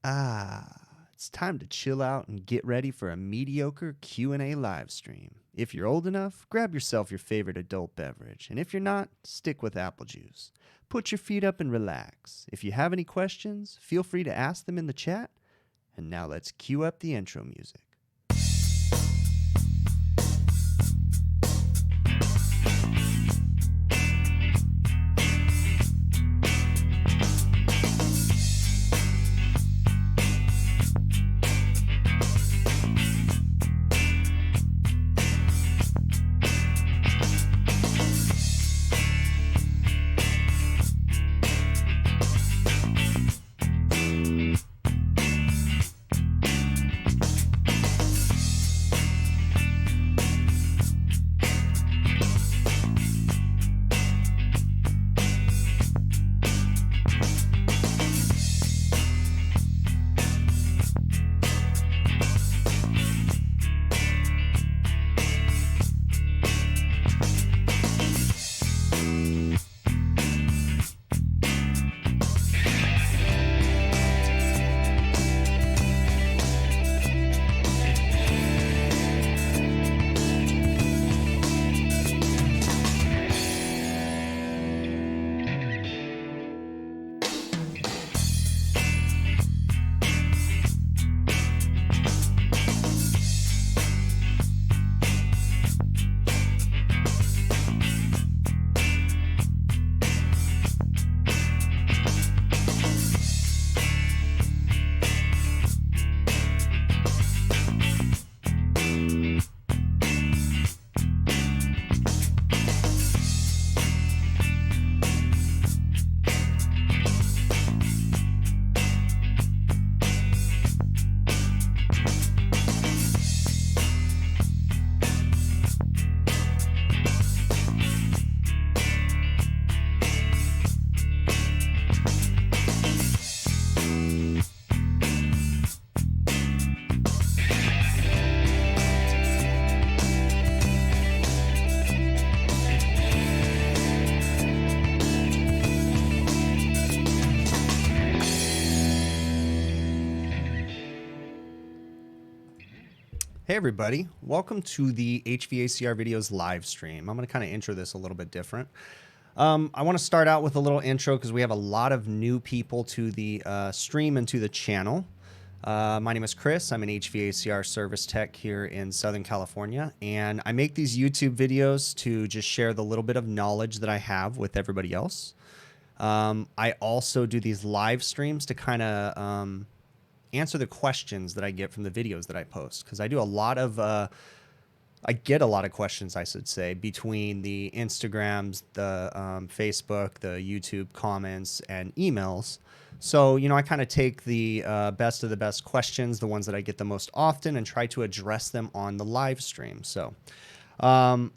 It's time to chill out and get ready for a mediocre Q&A live stream. If you're old enough, grab yourself your favorite adult beverage, and if you're not, stick with apple juice. Put your feet up and relax. If you have any questions, feel free to ask them in the chat. And now let's cue up the intro music. Hey everybody, welcome to the HVACR videos live stream. I'm going to kind of intro this a little bit different. I want to start out with a little intro because we have a lot of new people to the stream and to the channel. My name is Chris. I'm an HVACR service tech here in Southern California, and I make these YouTube videos to just share the little bit of knowledge that I have with everybody else. I also do these live streams to kind of answer the questions that I get from the videos that I post, because I do a lot of I get a lot of questions, I should say, between the Instagrams, the Facebook, the YouTube comments, and emails. So, you know, I kind of take the best of the best questions, the ones that I get the most often, and try to address them on the live stream. So I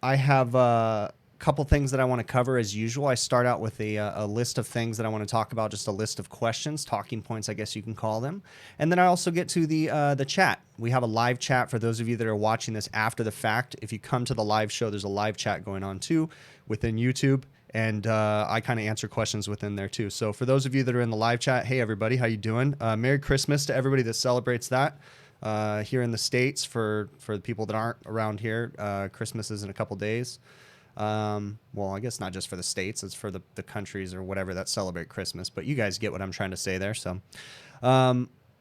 have a couple things that I want to cover as usual. I start out with a list of things that I want to talk about, just a list of questions, talking points, I guess you can call them. And then I also get to the chat. We have a live chat for those of you that are watching this after the fact. If you come to the live show, there's a live chat going on too within YouTube. And I kind of answer questions within there too. So for those of you that are in the live chat, hey everybody, how you doing? Merry Christmas to everybody that celebrates that. Here in the States, for the people that aren't around here, Christmas is in a couple days. Well, I guess not just for the States, it's for the countries or whatever that celebrate Christmas, but you guys get what I'm trying to say there. So,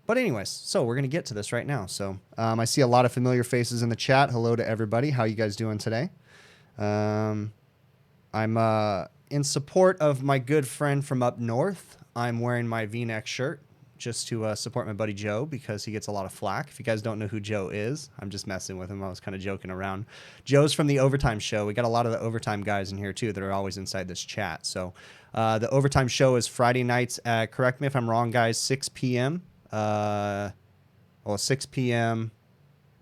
but anyways, so we're going to get to this right now. So, I see a lot of familiar faces in the chat. Hello to everybody. How you guys doing today? I'm, in support of my good friend from up north. I'm wearing my V-neck shirt just to support my buddy Joe, because he gets a lot of flack. If you guys don't know who Joe is, I'm just messing with him. I was kind of joking around. Joe's from the Overtime Show. We got a lot of the Overtime guys in here too that are always inside this chat. So the Overtime Show is Friday nights at, correct me if I'm wrong, guys, 6 p.m. 6 p.m.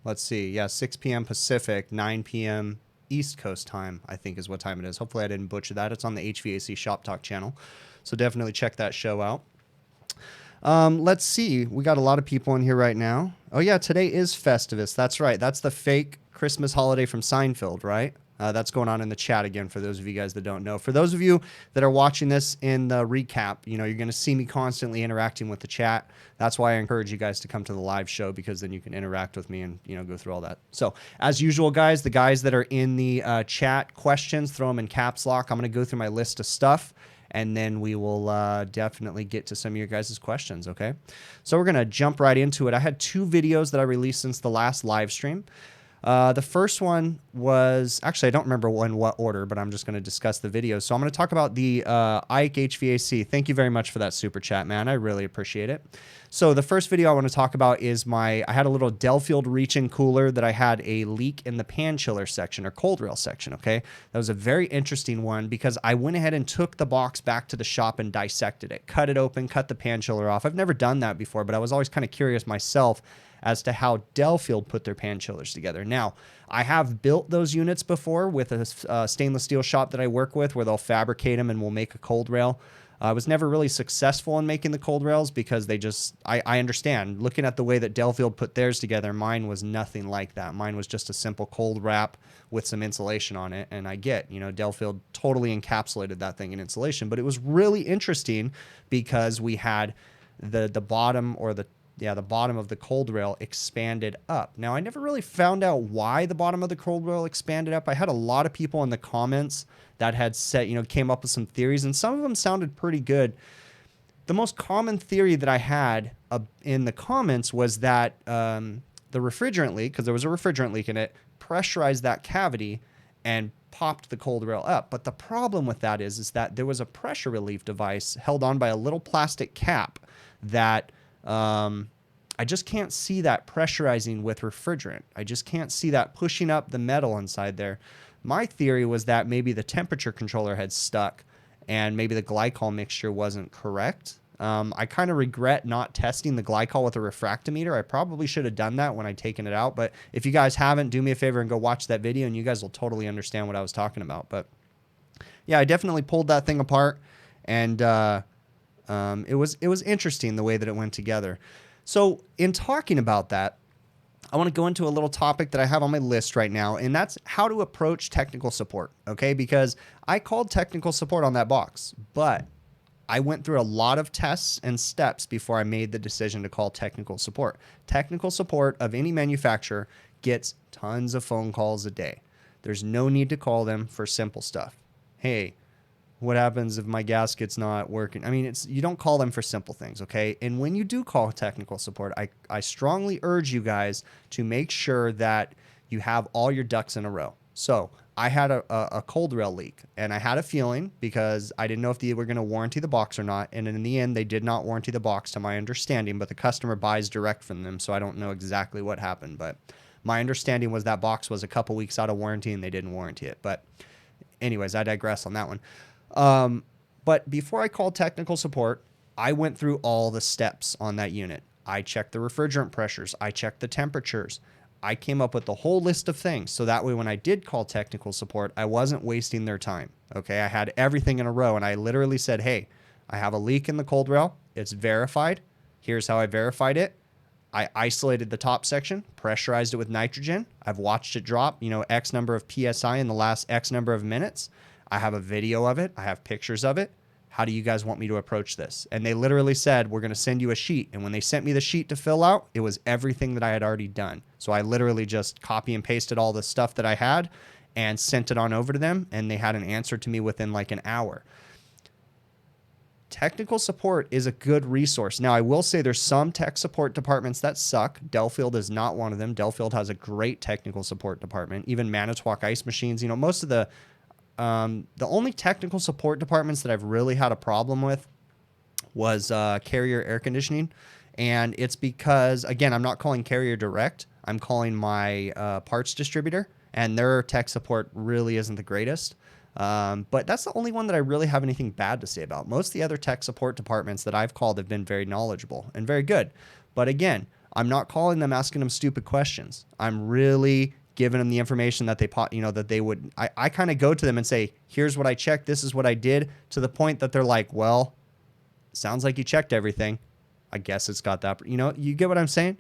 Let's see. Yeah, 6 p.m. Pacific, 9 p.m. East Coast time, I think is what time it is. Hopefully I didn't butcher that. It's on the HVAC Shop Talk channel. So definitely check that show out. Let's see. We got a lot of people in here right now. Oh, yeah, today is Festivus. That's right. That's the fake Christmas holiday from Seinfeld, right? That's going on in the chat again for those of you guys that don't know. For those of you that are watching this in the recap, you know, you're going to see me constantly interacting with the chat. That's why I encourage you guys to come to the live show, because then you can interact with me and, you know, go through all that. So as usual, guys, the guys that are in the chat questions, throw them in caps lock. I'm going to go through my list of stuff, and then we will definitely get to some of your guys' questions, okay? So we're going to jump right into it. I had 2 videos that I released since the last live stream. The first one was, actually, I don't remember in what order, but I'm just going to discuss the videos. So I'm going to talk about the Ike HVAC. Thank you very much for that super chat, man. I really appreciate it. So the first video I want to talk about is I had a little Delfield reach-in cooler that I had a leak in the pan chiller section, or cold rail section, okay? That was a very interesting one, because I went ahead and took the box back to the shop and dissected it, cut it open, cut the pan chiller off. I've never done that before, but I was always kind of curious myself as to how Delfield put their pan chillers together. Now, I have built those units before with a stainless steel shop that I work with, where they'll fabricate them and we'll make a cold rail. I was never really successful in making the cold rails, because they just, I understand. Looking at the way that Delfield put theirs together, mine was nothing like that. Mine was just a simple cold wrap with some insulation on it. And I get, you know, Delfield totally encapsulated that thing in insulation. But it was really interesting, because we had the bottom, or the bottom of the cold rail expanded up. Now, I never really found out why the bottom of the cold rail expanded up. I had a lot of people in the comments that had said, you know, came up with some theories, and some of them sounded pretty good. The most common theory that I had in the comments was that the refrigerant leak, because there was a refrigerant leak in it, pressurized that cavity and popped the cold rail up. But the problem with that is that there was a pressure relief device held on by a little plastic cap that I just can't see that pressurizing with refrigerant. I just can't see that pushing up the metal inside there. My theory was that maybe the temperature controller had stuck, and maybe the glycol mixture wasn't correct. I kind of regret not testing the glycol with a refractometer. I probably should have done that when I'd taken it out. But if you guys haven't, do me a favor and go watch that video, and you guys will totally understand what I was talking about. But yeah, I definitely pulled that thing apart, and it was interesting the way that it went together. So in talking about that, I want to go into a little topic that I have on my list right now, and that's how to approach technical support, okay? Because I called technical support on that box, but I went through a lot of tests and steps before I made the decision to call technical support. Technical support of any manufacturer gets tons of phone calls a day. There's no need to call them for simple stuff. Hey, what happens if my gasket's not working? I mean, you don't call them for simple things, okay? And when you do call technical support, I strongly urge you guys to make sure that you have all your ducks in a row. So I had a cold rail leak, and I had a feeling, because I didn't know if they were going to warranty the box or not. And in the end, they did not warranty the box, to my understanding, but the customer buys direct from them, so I don't know exactly what happened. But my understanding was that box was a couple weeks out of warranty, and they didn't warranty it. But anyways, I digress on that one. But before I called technical support, I went through all the steps on that unit. I checked the refrigerant pressures. I checked the temperatures. I came up with the whole list of things. So that way, when I did call technical support, I wasn't wasting their time. Okay. I had everything in a row, and I literally said, hey, I have a leak in the cold rail. It's verified. Here's how I verified it. I isolated the top section, pressurized it with nitrogen. I've watched it drop, you know, X number of PSI in the last X number of minutes. I have a video of it. I have pictures of it. How do you guys want me to approach this? And they literally said, we're going to send you a sheet. And when they sent me the sheet to fill out, it was everything that I had already done. So I literally just copy and pasted all the stuff that I had and sent it on over to them. And they had an answer to me within like an hour. Technical support is a good resource. Now, I will say there's some tech support departments that suck. Delfield is not one of them. Delfield has a great technical support department. Even Manitowoc Ice Machines, you know, most of the only technical support departments that I've really had a problem with was Carrier Air Conditioning. And it's because, again, I'm not calling Carrier direct. I'm calling my parts distributor, and their tech support really isn't the greatest. But that's the only one that I really have anything bad to say about. Most of the other tech support departments that I've called have been very knowledgeable and very good. But again, I'm not calling them asking them stupid questions. I'm really giving them the information that that they would. I kind of go to them and say, here's what I checked. This is what I did, to the point that they're like, well, sounds like you checked everything. I guess it's got that. You know, you get what I'm saying?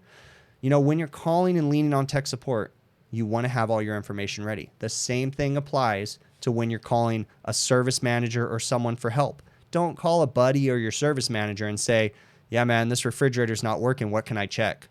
You know, when you're calling and leaning on tech support, you want to have all your information ready. The same thing applies to when you're calling a service manager or someone for help. Don't call a buddy or your service manager and say, yeah, man, this refrigerator's not working. What can I check?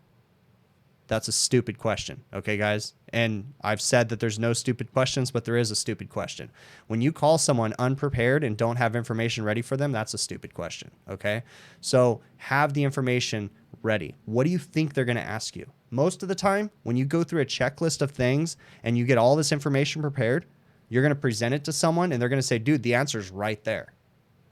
That's a stupid question. Okay, guys? And I've said that there's no stupid questions, but there is a stupid question. When you call someone unprepared and don't have information ready for them, that's a stupid question. Okay? So have the information ready. What do you think they're going to ask you? Most of the time, when you go through a checklist of things and you get all this information prepared, you're going to present it to someone and they're going to say, dude, the answer's right there.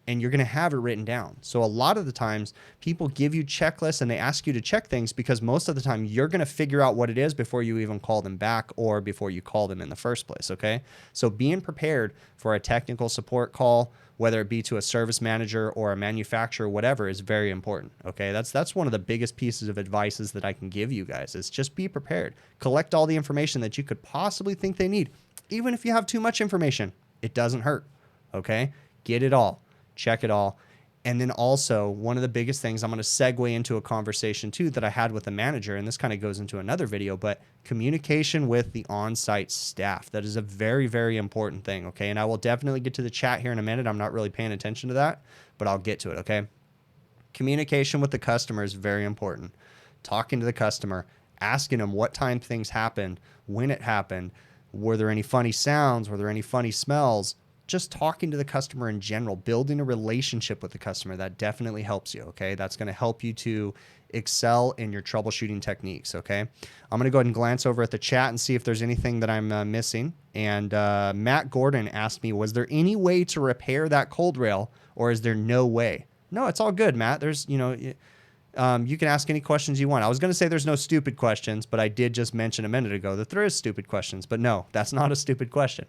And you're going to have it written down. So a lot of the times people give you checklists and they ask you to check things because most of the time you're going to figure out what it is before you even call them back or before you call them in the first place. Okay. So being prepared for a technical support call, whether it be to a service manager or a manufacturer, whatever, is very important. Okay. That's one of the biggest pieces of advices that I can give you guys is just be prepared. Collect all the information that you could possibly think they need. Even if you have too much information, it doesn't hurt. Okay. Get it all. Check it all. And then also one of the biggest things, I'm going to segue into a conversation too that I had with a manager, and this kind of goes into another video, but communication with the on-site staff. That is a very, very important thing. Okay. And I will definitely get to the chat here in a minute. I'm not really paying attention to that, but I'll get to it. Okay. Communication with the customer is very important. Talking to the customer, asking them what time things happened, when it happened, were there any funny sounds? Were there any funny smells? Just talking to the customer in general, building a relationship with the customer, that definitely helps you, okay? That's going to help you to excel in your troubleshooting techniques, okay? I'm going to go ahead and glance over at the chat and see if there's anything that I'm missing. And Matt Gordon asked me, was there any way to repair that cold rail or is there no way? No, it's all good, Matt. There's, you know, you can ask any questions you want. I was going to say there's no stupid questions, but I did just mention a minute ago that there is stupid questions, but no, that's not a stupid question.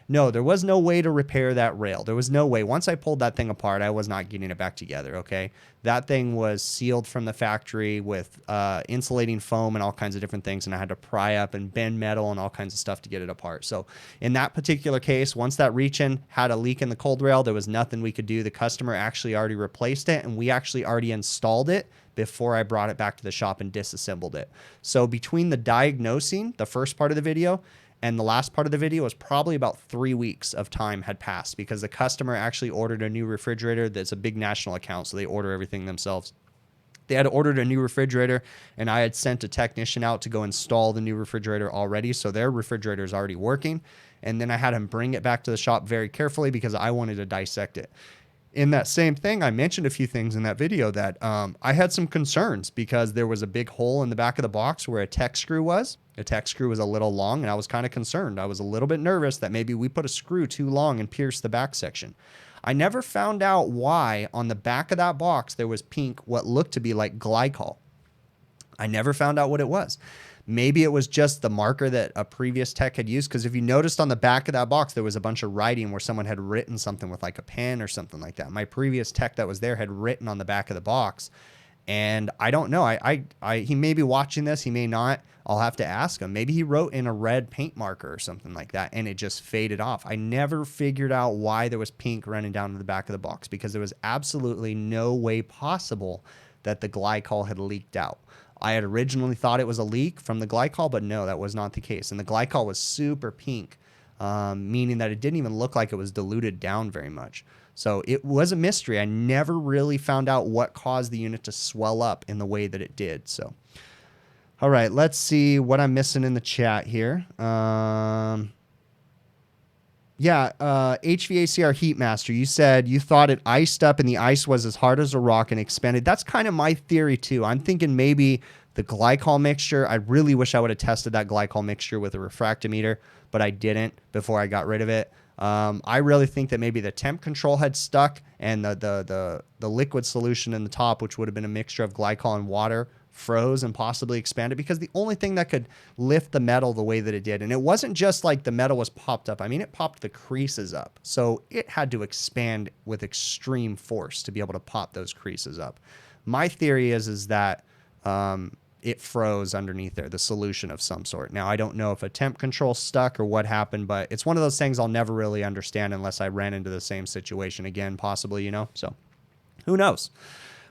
No, there was no way to repair that rail. There was no way. Once I pulled that thing apart, I was not getting it back together, okay? That thing was sealed from the factory with insulating foam and all kinds of different things, and I had to pry up and bend metal and all kinds of stuff to get it apart. So in that particular case, once that reach-in had a leak in the cold rail, there was nothing we could do. The customer actually already replaced it, and we actually already installed it before I brought it back to the shop and disassembled it. So between the diagnosing, the first part of the video, and the last part of the video was probably about 3 weeks of time had passed because the customer actually ordered a new refrigerator. That's a big national account, so they order everything themselves. They had ordered a new refrigerator, and I had sent a technician out to go install the new refrigerator already, so their refrigerator is already working. And then I had him bring it back to the shop very carefully because I wanted to dissect it. In that same thing, I mentioned a few things in that video that I had some concerns because there was a big hole in the back of the box where a tech screw was. A tech screw was a little long, and I was kind of concerned. I was a little bit nervous that maybe we put a screw too long and pierced the back section. I never found out why on the back of that box there was pink, what looked to be like glycol. I never found out what it was. Maybe it was just the marker that a previous tech had used, because if you noticed on the back of that box, there was a bunch of writing where someone had written something with like a pen or something like that. My previous tech that was there had written on the back of the box, and I don't know. He may be watching this. He may not. I'll have to ask him. Maybe he wrote in a red paint marker or something like that, and it just faded off. I never figured out why there was pink running down to the back of the box because there was absolutely no way possible that the glycol had leaked out. I had originally thought it was a leak from the glycol, but no, that was not the case. And the glycol was super pink, meaning that it didn't even look like it was diluted down very much. So it was a mystery. I never really found out what caused the unit to swell up in the way that it did. So, all right, let's see what I'm missing in the chat here. Yeah, HVACR Heatmaster, you said you thought it iced up and the ice was as hard as a rock and expanded. That's kind of my theory too. I'm thinking maybe the glycol mixture. I really wish I would have tested that glycol mixture with a refractometer, but I didn't before I got rid of it. I really think that maybe the temp control had stuck and the liquid solution in the top, which would have been a mixture of glycol and water, froze and possibly expanded, because the only thing that could lift the metal the way that it did, and it wasn't just like the metal was popped up. I mean, it popped the creases up. So it had to expand with extreme force to be able to pop those creases up. My theory is that it froze underneath there, the solution of some sort. Now, I don't know if a temp control stuck or what happened, but it's one of those things I'll never really understand unless I ran into the same situation again, possibly, you know? So who knows?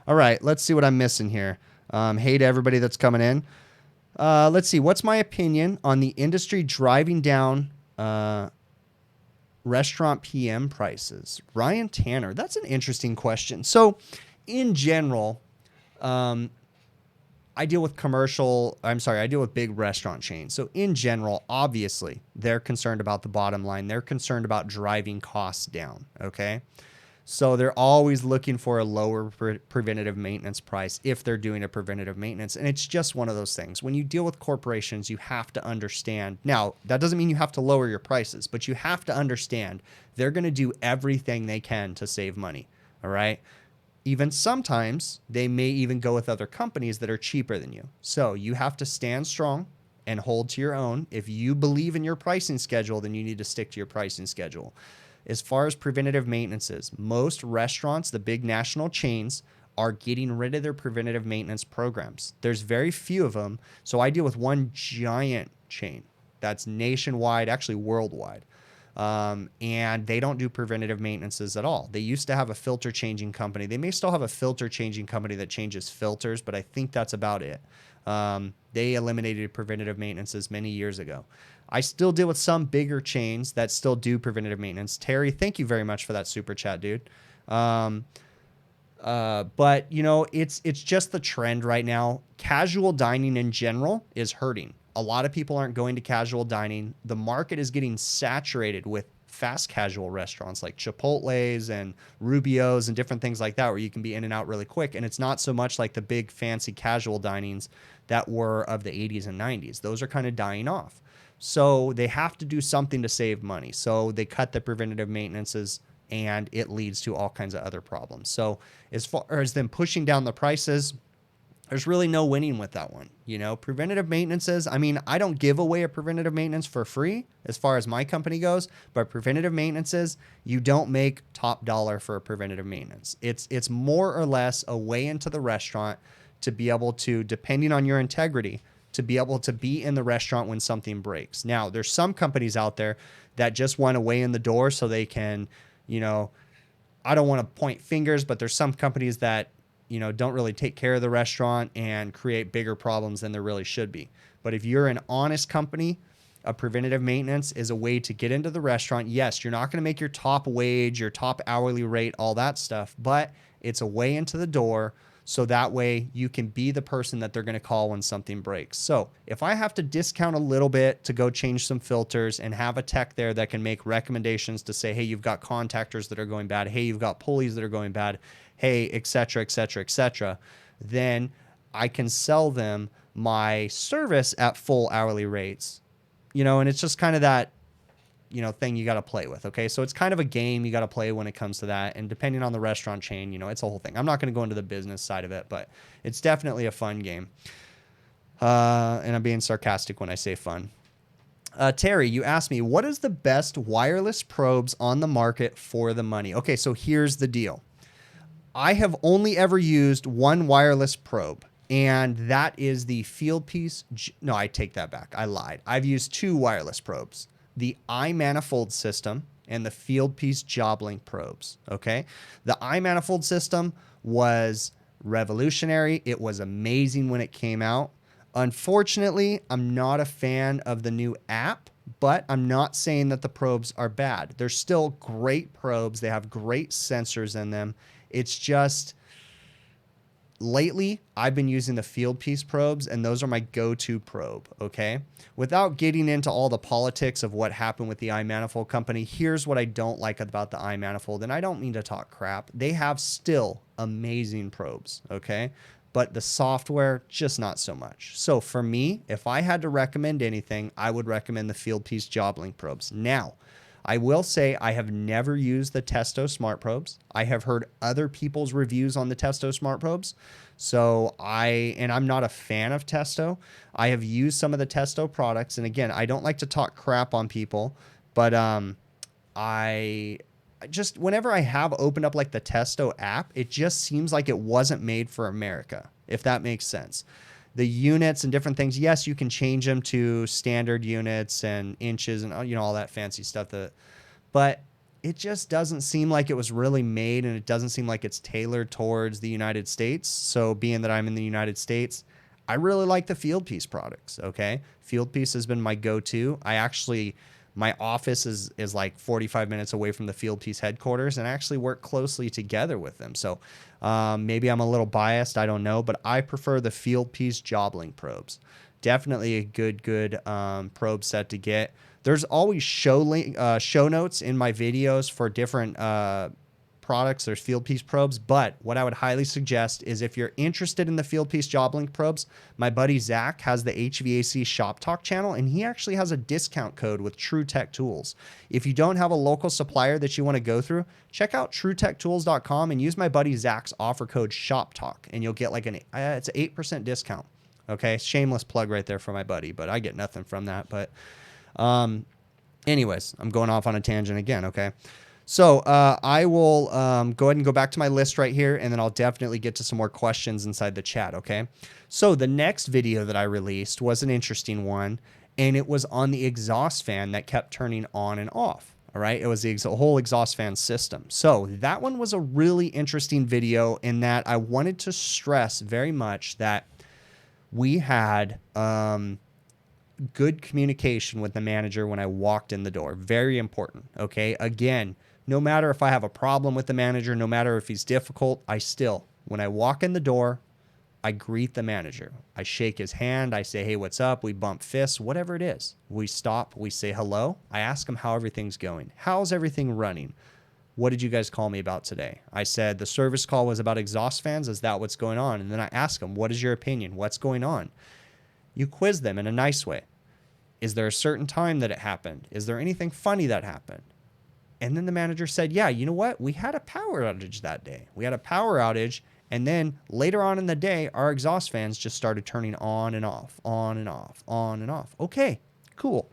All right, let's see what I'm missing here. Hey to everybody that's coming in. Let's see. What's my opinion on the industry driving down restaurant PM prices? Ryan Tanner. That's an interesting question. So, in general, I deal with I deal with big restaurant chains. So in general, obviously, they're concerned about the bottom line. They're concerned about driving costs down, okay? So they're always looking for a lower preventative maintenance price if they're doing a preventative maintenance. And it's just one of those things. When you deal with corporations, you have to understand. Now, that doesn't mean you have to lower your prices, but you have to understand they're going to do everything they can to save money, all right? Even sometimes they may even go with other companies that are cheaper than you. So you have to stand strong and hold to your own. If you believe in your pricing schedule, then you need to stick to your pricing schedule. As far as preventative maintenances, most restaurants, the big national chains, are getting rid of their preventative maintenance programs. There's very few of them. So I deal with one giant chain that's nationwide, actually worldwide. And they don't do preventative maintenances at all. They used to have a filter changing company. They may still have a filter changing company that changes filters, but I think that's about it. They eliminated preventative maintenances many years ago. I still deal with some bigger chains that still do preventative maintenance. Terry, thank you very much for that super chat, dude. But you know, it's just the trend right now. Casual dining in general is hurting. A lot of people aren't going to casual dining. The market is getting saturated with fast casual restaurants like Chipotle's and Rubio's and different things like that, where you can be in and out really quick. And it's not so much like the big fancy casual dinings that were of the 80s and 90s. Those are kind of dying off. So they have to do something to save money. So they cut the preventative maintenances, and it leads to all kinds of other problems. So as far as them pushing down the prices, there's really no winning with that one. You know, preventative maintenances, I mean, I don't give away a preventative maintenance for free as far as my company goes, but preventative maintenances, you don't make top dollar for a preventative maintenance. It's more or less a way into the restaurant to be able to, depending on your integrity, to be able to be in the restaurant when something breaks. Now, there's some companies out there that just want a way in the door so they can, you know, I don't want to point fingers, but there's some companies that, you know, don't really take care of the restaurant and create bigger problems than there really should be. But if you're an honest company, a preventative maintenance is a way to get into the restaurant. Yes, you're not going to make your top wage, your top hourly rate, all that stuff, but it's a way into the door. So that way you can be the person that they're going to call when something breaks. So if I have to discount a little bit to go change some filters and have a tech there that can make recommendations to say, hey, you've got contactors that are going bad. Hey, you've got pulleys that are going bad. Hey, et cetera, et cetera, et cetera. Then I can sell them my service at full hourly rates, you know, and it's just kind of that, you know, thing you got to play with. Okay. So it's kind of a game you got to play when it comes to that. And depending on the restaurant chain, you know, it's a whole thing. I'm not going to go into the business side of it, but it's definitely a fun game. And I'm being sarcastic when I say fun. Terry, you asked me, what is the best wireless probes on the market for the money? Okay. So here's the deal. I have only ever used one wireless probe, and that is the Fieldpiece. No, I take that back. I lied. I've used two wireless probes, the iManifold system and the Fieldpiece JobLink probes. Okay. The iManifold system was revolutionary. It was amazing when it came out. Unfortunately, I'm not a fan of the new app, but I'm not saying that the probes are bad. They're still great probes. They have great sensors in them. It's just lately I've been using the Fieldpiece probes, and those are my go-to probe. Okay. Without getting into all the politics of what happened with the iManifold company, here's what I don't like about the iManifold. And I don't mean to talk crap. They have still amazing probes. Okay. But the software, just not so much. So for me, if I had to recommend anything, I would recommend the Fieldpiece JobLink probes. Now, I will say I have never used the Testo Smart Probes. I have heard other people's reviews on the Testo Smart Probes. So I'm not a fan of Testo. I have used some of the Testo products. And again, I don't like to talk crap on people, but I just, whenever I have opened up like the Testo app, it just seems like it wasn't made for America, if that makes sense. The units and different things, yes, you can change them to standard units and inches and, you know, all that fancy stuff. But it just doesn't seem like it was really made, and it doesn't seem like it's tailored towards the United States. So being that I'm in the United States, I really like the Fieldpiece products, okay? Fieldpiece has been my go-to. My office is like 45 minutes away from the Fieldpiece headquarters, and I actually work closely together with them. So maybe I'm a little biased, I don't know, but I prefer the Fieldpiece JobLink probes. Definitely a good probe set to get. There's always show notes in my videos for different products. There's Fieldpiece probes, but what I would highly suggest is if you're interested in the Fieldpiece JobLink probes, my buddy Zach has the HVAC Shop Talk channel, and he actually has a discount code with True Tech Tools. If you don't have a local supplier that you want to go through, check out TrueTechTools.com and use my buddy Zach's offer code Shop Talk, and you'll get like it's an 8% discount. Okay, shameless plug right there for my buddy, but I get nothing from that. But anyways, I'm going off on a tangent again. Okay. So I will go ahead and go back to my list right here, and then I'll definitely get to some more questions inside the chat, okay? So the next video that I released was an interesting one, and it was on the exhaust fan that kept turning on and off, all right? It was the whole exhaust fan system. So that one was a really interesting video in that I wanted to stress very much that we had good communication with the manager when I walked in the door. Very important, okay? Again, no matter if I have a problem with the manager, no matter if he's difficult, when I walk in the door, I greet the manager. I shake his hand. I say, hey, what's up? We bump fists, whatever it is. We stop. We say hello. I ask him how everything's going. How's everything running? What did you guys call me about today? I said the service call was about exhaust fans. Is that what's going on? And then I ask him, what is your opinion? What's going on? You quiz them in a nice way. Is there a certain time that it happened? Is there anything funny that happened? And then the manager said, yeah, you know what? We had a power outage that day. We had a power outage. And then later on in the day, our exhaust fans just started turning on and off, on and off, on and off. Okay, cool.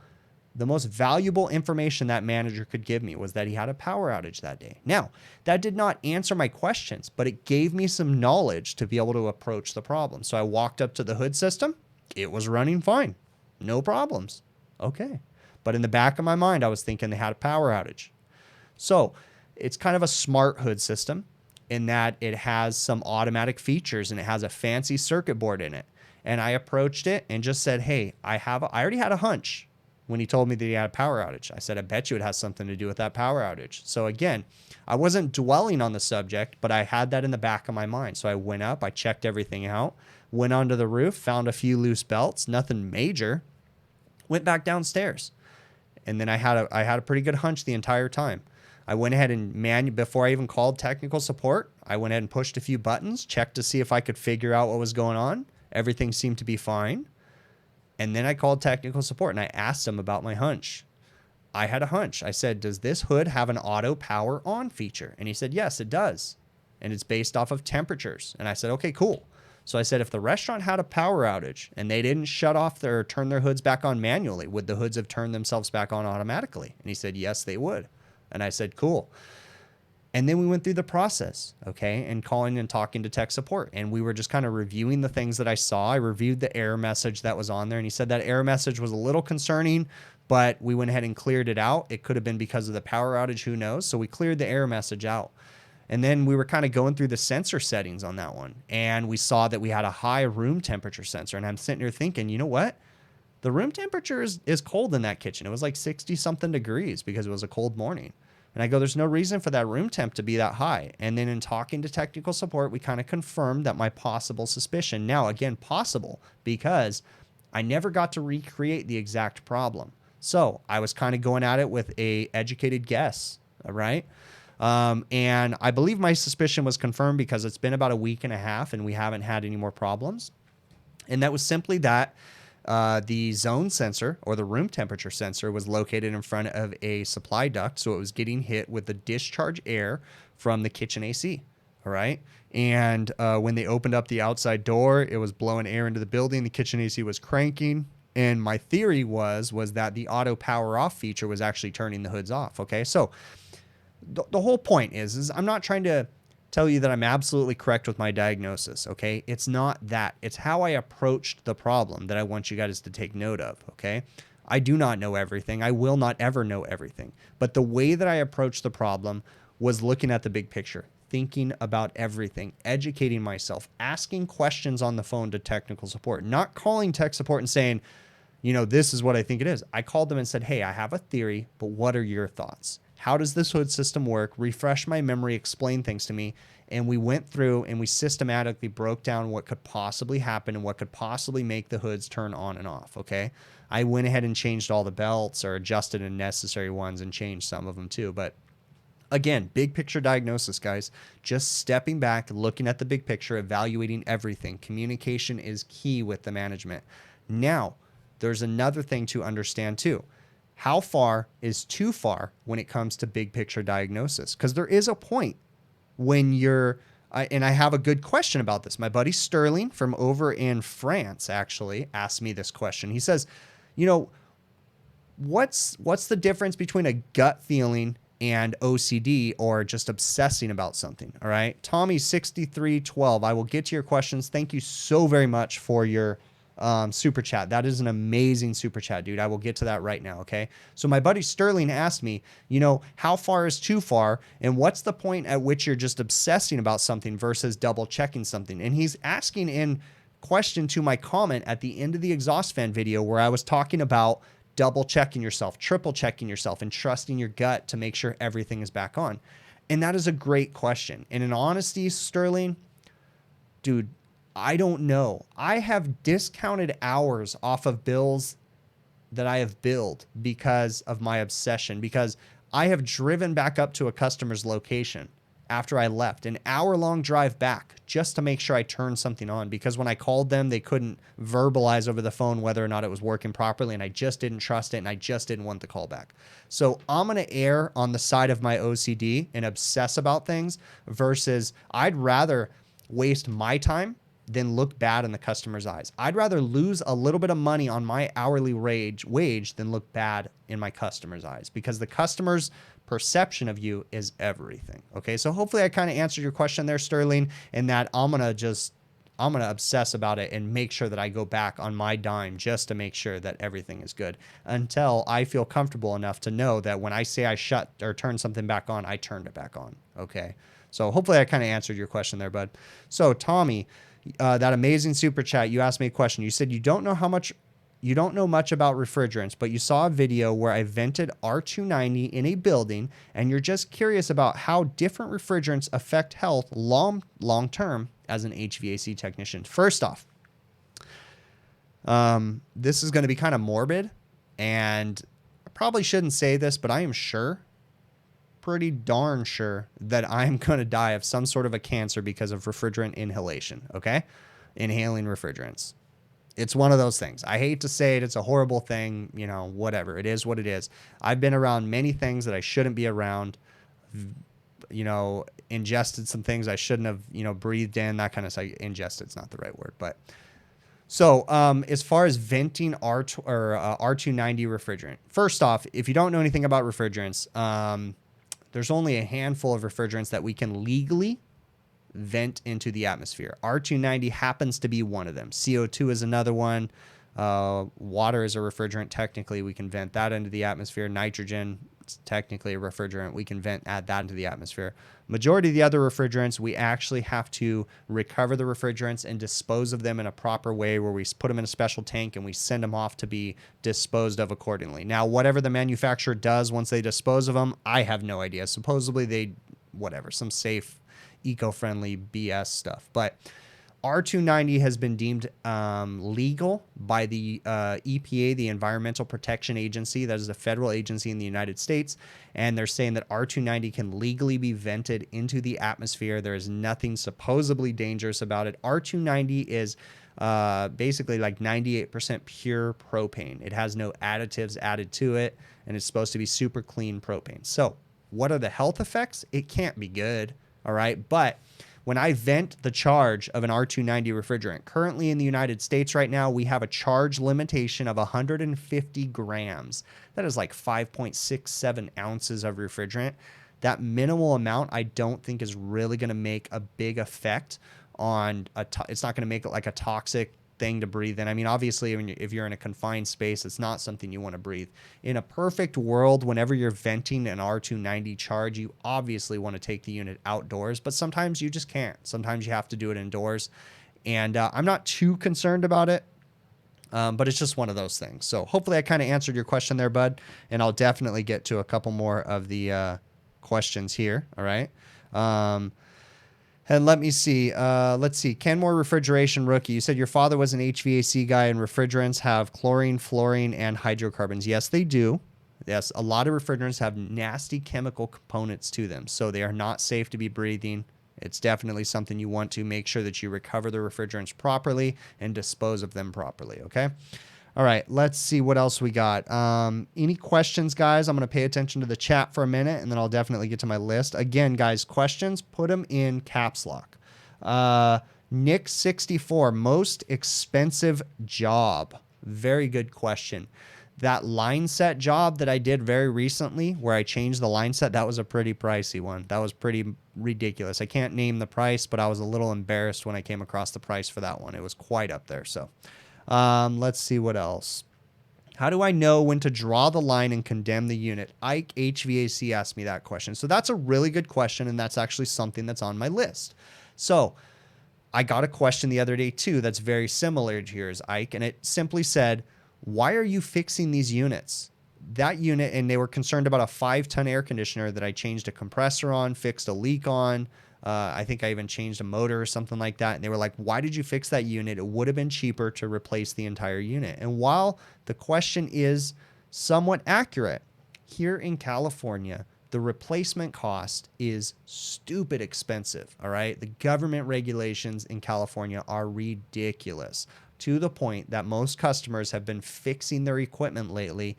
The most valuable information that manager could give me was that he had a power outage that day. Now, that did not answer my questions, but it gave me some knowledge to be able to approach the problem. So I walked up to the hood system. It was running fine. No problems. Okay. But in the back of my mind, I was thinking they had a power outage. So it's kind of a smart hood system in that it has some automatic features and it has a fancy circuit board in it. And I approached it and just said, hey, I already had a hunch when he told me that he had a power outage. I said, I bet you it has something to do with that power outage. So again, I wasn't dwelling on the subject, but I had that in the back of my mind. So I went up, I checked everything out, went onto the roof, found a few loose belts, nothing major, went back downstairs. And then I had a pretty good hunch the entire time. I went ahead and before I even called technical support, I went ahead and pushed a few buttons, checked to see if I could figure out what was going on. Everything seemed to be fine. And then I called technical support and I asked them about my hunch. I had a hunch. I said, does this hood have an auto power on feature? And he said, yes, it does. And it's based off of temperatures. And I said, okay, cool. So I said, if the restaurant had a power outage and they didn't turn their hoods back on manually, would the hoods have turned themselves back on automatically? And he said, yes, they would. And I said, cool. And then we went through the process, okay, and calling and talking to tech support. And we were just kind of reviewing the things that I saw. I reviewed the error message that was on there. And he said that error message was a little concerning, but we went ahead and cleared it out. It could have been because of the power outage, who knows? So we cleared the error message out. And then we were kind of going through the sensor settings on that one. And we saw that we had a high room temperature sensor. And I'm sitting here thinking, you know what? The room temperature is cold in that kitchen. It was like 60 something degrees because it was a cold morning. And I go, there's no reason for that room temp to be that high. And then in talking to technical support, we kind of confirmed that my possible suspicion. Now, again, possible because I never got to recreate the exact problem. So I was kind of going at it with a educated guess, all right? And I believe my suspicion was confirmed because it's been about a week and a half and we haven't had any more problems. And that was simply that the zone sensor or the room temperature sensor was located in front of a supply duct. So it was getting hit with the discharge air from the kitchen AC. All right. And when they opened up the outside door, it was blowing air into the building. The kitchen AC was cranking. And my theory was that the auto power off feature was actually turning the hoods off. Okay. So the whole point is I'm not trying to tell you that I'm absolutely correct with my diagnosis, okay? It's not that. It's how I approached the problem that I want you guys to take note of, okay? I do not know everything. I will not ever know everything. But the way that I approached the problem was looking at the big picture, thinking about everything, educating myself, asking questions on the phone to technical support, not calling tech support and saying, you know, this is what I think it is. I called them and said, hey, I have a theory, but what are your thoughts? How does this hood system work? Refresh my memory, explain things to me. And we went through and we systematically broke down what could possibly happen and what could possibly make the hoods turn on and off, okay? I went ahead and changed all the belts or adjusted unnecessary ones and changed some of them too. But again, big picture diagnosis, guys. Just stepping back, looking at the big picture, evaluating everything. Communication is key with the management. Now, there's another thing to understand too. How far is too far when it comes to big picture diagnosis? Because there is a point when you're, and I have a good question about this. My buddy Sterling from over in France actually asked me this question. He says, you know, what's the difference between a gut feeling and OCD or just obsessing about something? All right. Tommy 6312. I will get to your questions. Thank you so very much for your super chat. That is an amazing super chat, dude. I will get to that right now. Okay. So my buddy Sterling asked me, you know, how far is too far and what's the point at which you're just obsessing about something versus double checking something? And he's asking in question to my comment at the end of the exhaust fan video where I was talking about double checking yourself, triple checking yourself, and trusting your gut to make sure everything is back on. And that is a great question. And in honesty, Sterling, dude, I don't know. I have discounted hours off of bills that I have billed because of my obsession, because I have driven back up to a customer's location after I left, an hour-long drive back just to make sure I turned something on, because when I called them, they couldn't verbalize over the phone whether or not it was working properly, and I just didn't trust it, and I just didn't want the call back. So I'm going to err on the side of my OCD and obsess about things versus I'd rather waste my time than look bad in the customer's eyes. I'd rather lose a little bit of money on my hourly wage than look bad in my customer's eyes, because the customer's perception of you is everything. Okay. So hopefully I kind of answered your question there, Sterling, and that I'm going to obsess about it and make sure that I go back on my dime just to make sure that everything is good until I feel comfortable enough to know that when I say I shut or turn something back on, I turned it back on. Okay. So hopefully I kind of answered your question there, bud. So Tommy, that amazing super chat, you asked me a question. You said you don't know much about refrigerants, but you saw a video where I vented R290 in a building, and you're just curious about how different refrigerants affect health long term as an HVAC technician. First off, this is going to be kind of morbid, and I probably shouldn't say this, but I am pretty darn sure that I'm going to die of some sort of a cancer because of refrigerant inhalation. Okay. Inhaling refrigerants. It's one of those things. I hate to say it. It's a horrible thing, you know, whatever. It is what it is. I've been around many things that I shouldn't be around, you know, ingested some things I shouldn't have, you know, breathed in, that kind of stuff. Ingested's not the right word, but so as far as venting R290 refrigerant, first off, if you don't know anything about refrigerants, there's only a handful of refrigerants that we can legally vent into the atmosphere. R290 happens to be one of them. CO2 is another one. Water is a refrigerant. Technically, we can vent that into the atmosphere. Nitrogen, it's technically a refrigerant. We can add that into the atmosphere. Majority of the other refrigerants, we actually have to recover the refrigerants and dispose of them in a proper way where we put them in a special tank and we send them off to be disposed of accordingly. Now, whatever the manufacturer does once they dispose of them, I have no idea. Supposedly some safe, eco-friendly BS stuff. But R290 has been deemed legal by the EPA, the Environmental Protection Agency. That is a federal agency in the United States. And they're saying that R290 can legally be vented into the atmosphere. There is nothing supposedly dangerous about it. R290 is basically like 98% pure propane. It has no additives added to it, and it's supposed to be super clean propane. So what are the health effects? It can't be good, all right? But when I vent the charge of an R290 refrigerant, currently in the United States right now, we have a charge limitation of 150 grams. That is like 5.67 ounces of refrigerant. That minimal amount, I don't think is really going to make a big effect on it's not going to make it like a toxic thing to breathe in. I mean, obviously, if you're in a confined space, it's not something you want to breathe. In a perfect world, whenever you're venting an R290 charge, you obviously want to take the unit outdoors, but sometimes you just can't. Sometimes you have to do it indoors. And I'm not too concerned about it, but it's just one of those things. So hopefully I kind of answered your question there, bud. And I'll definitely get to a couple more of the questions here. All right. And let me see. Let's see. Canmore Refrigeration Rookie. You said your father was an HVAC guy, and refrigerants have chlorine, fluorine, and hydrocarbons. Yes, they do. Yes, a lot of refrigerants have nasty chemical components to them, so they are not safe to be breathing. It's definitely something you want to make sure that you recover the refrigerants properly and dispose of them properly, okay? All right, let's see what else we got. Any questions, guys? I'm going to pay attention to the chat for a minute, and then I'll definitely get to my list. Again, guys, questions, put them in caps lock. Nick64, most expensive job. Very good question. That line set job that I did very recently where I changed the line set, that was a pretty pricey one. That was pretty ridiculous. I can't name the price, but I was a little embarrassed when I came across the price for that one. It was quite up there, so... let's see what else. How do I know when to draw the line and condemn the unit? Ike HVAC asked me that question. So that's a really good question, and that's actually something that's on my list. So I got a question the other day too that's very similar to yours, Ike, and it simply said, why are you fixing these units? That unit, and they were concerned about a 5-ton air conditioner that I changed a compressor on, fixed a leak on. I think I even changed a motor or something like that. And they were like, why did you fix that unit? It would have been cheaper to replace the entire unit. And while the question is somewhat accurate, here in California, the replacement cost is stupid expensive. All right. The government regulations in California are ridiculous to the point that most customers have been fixing their equipment lately,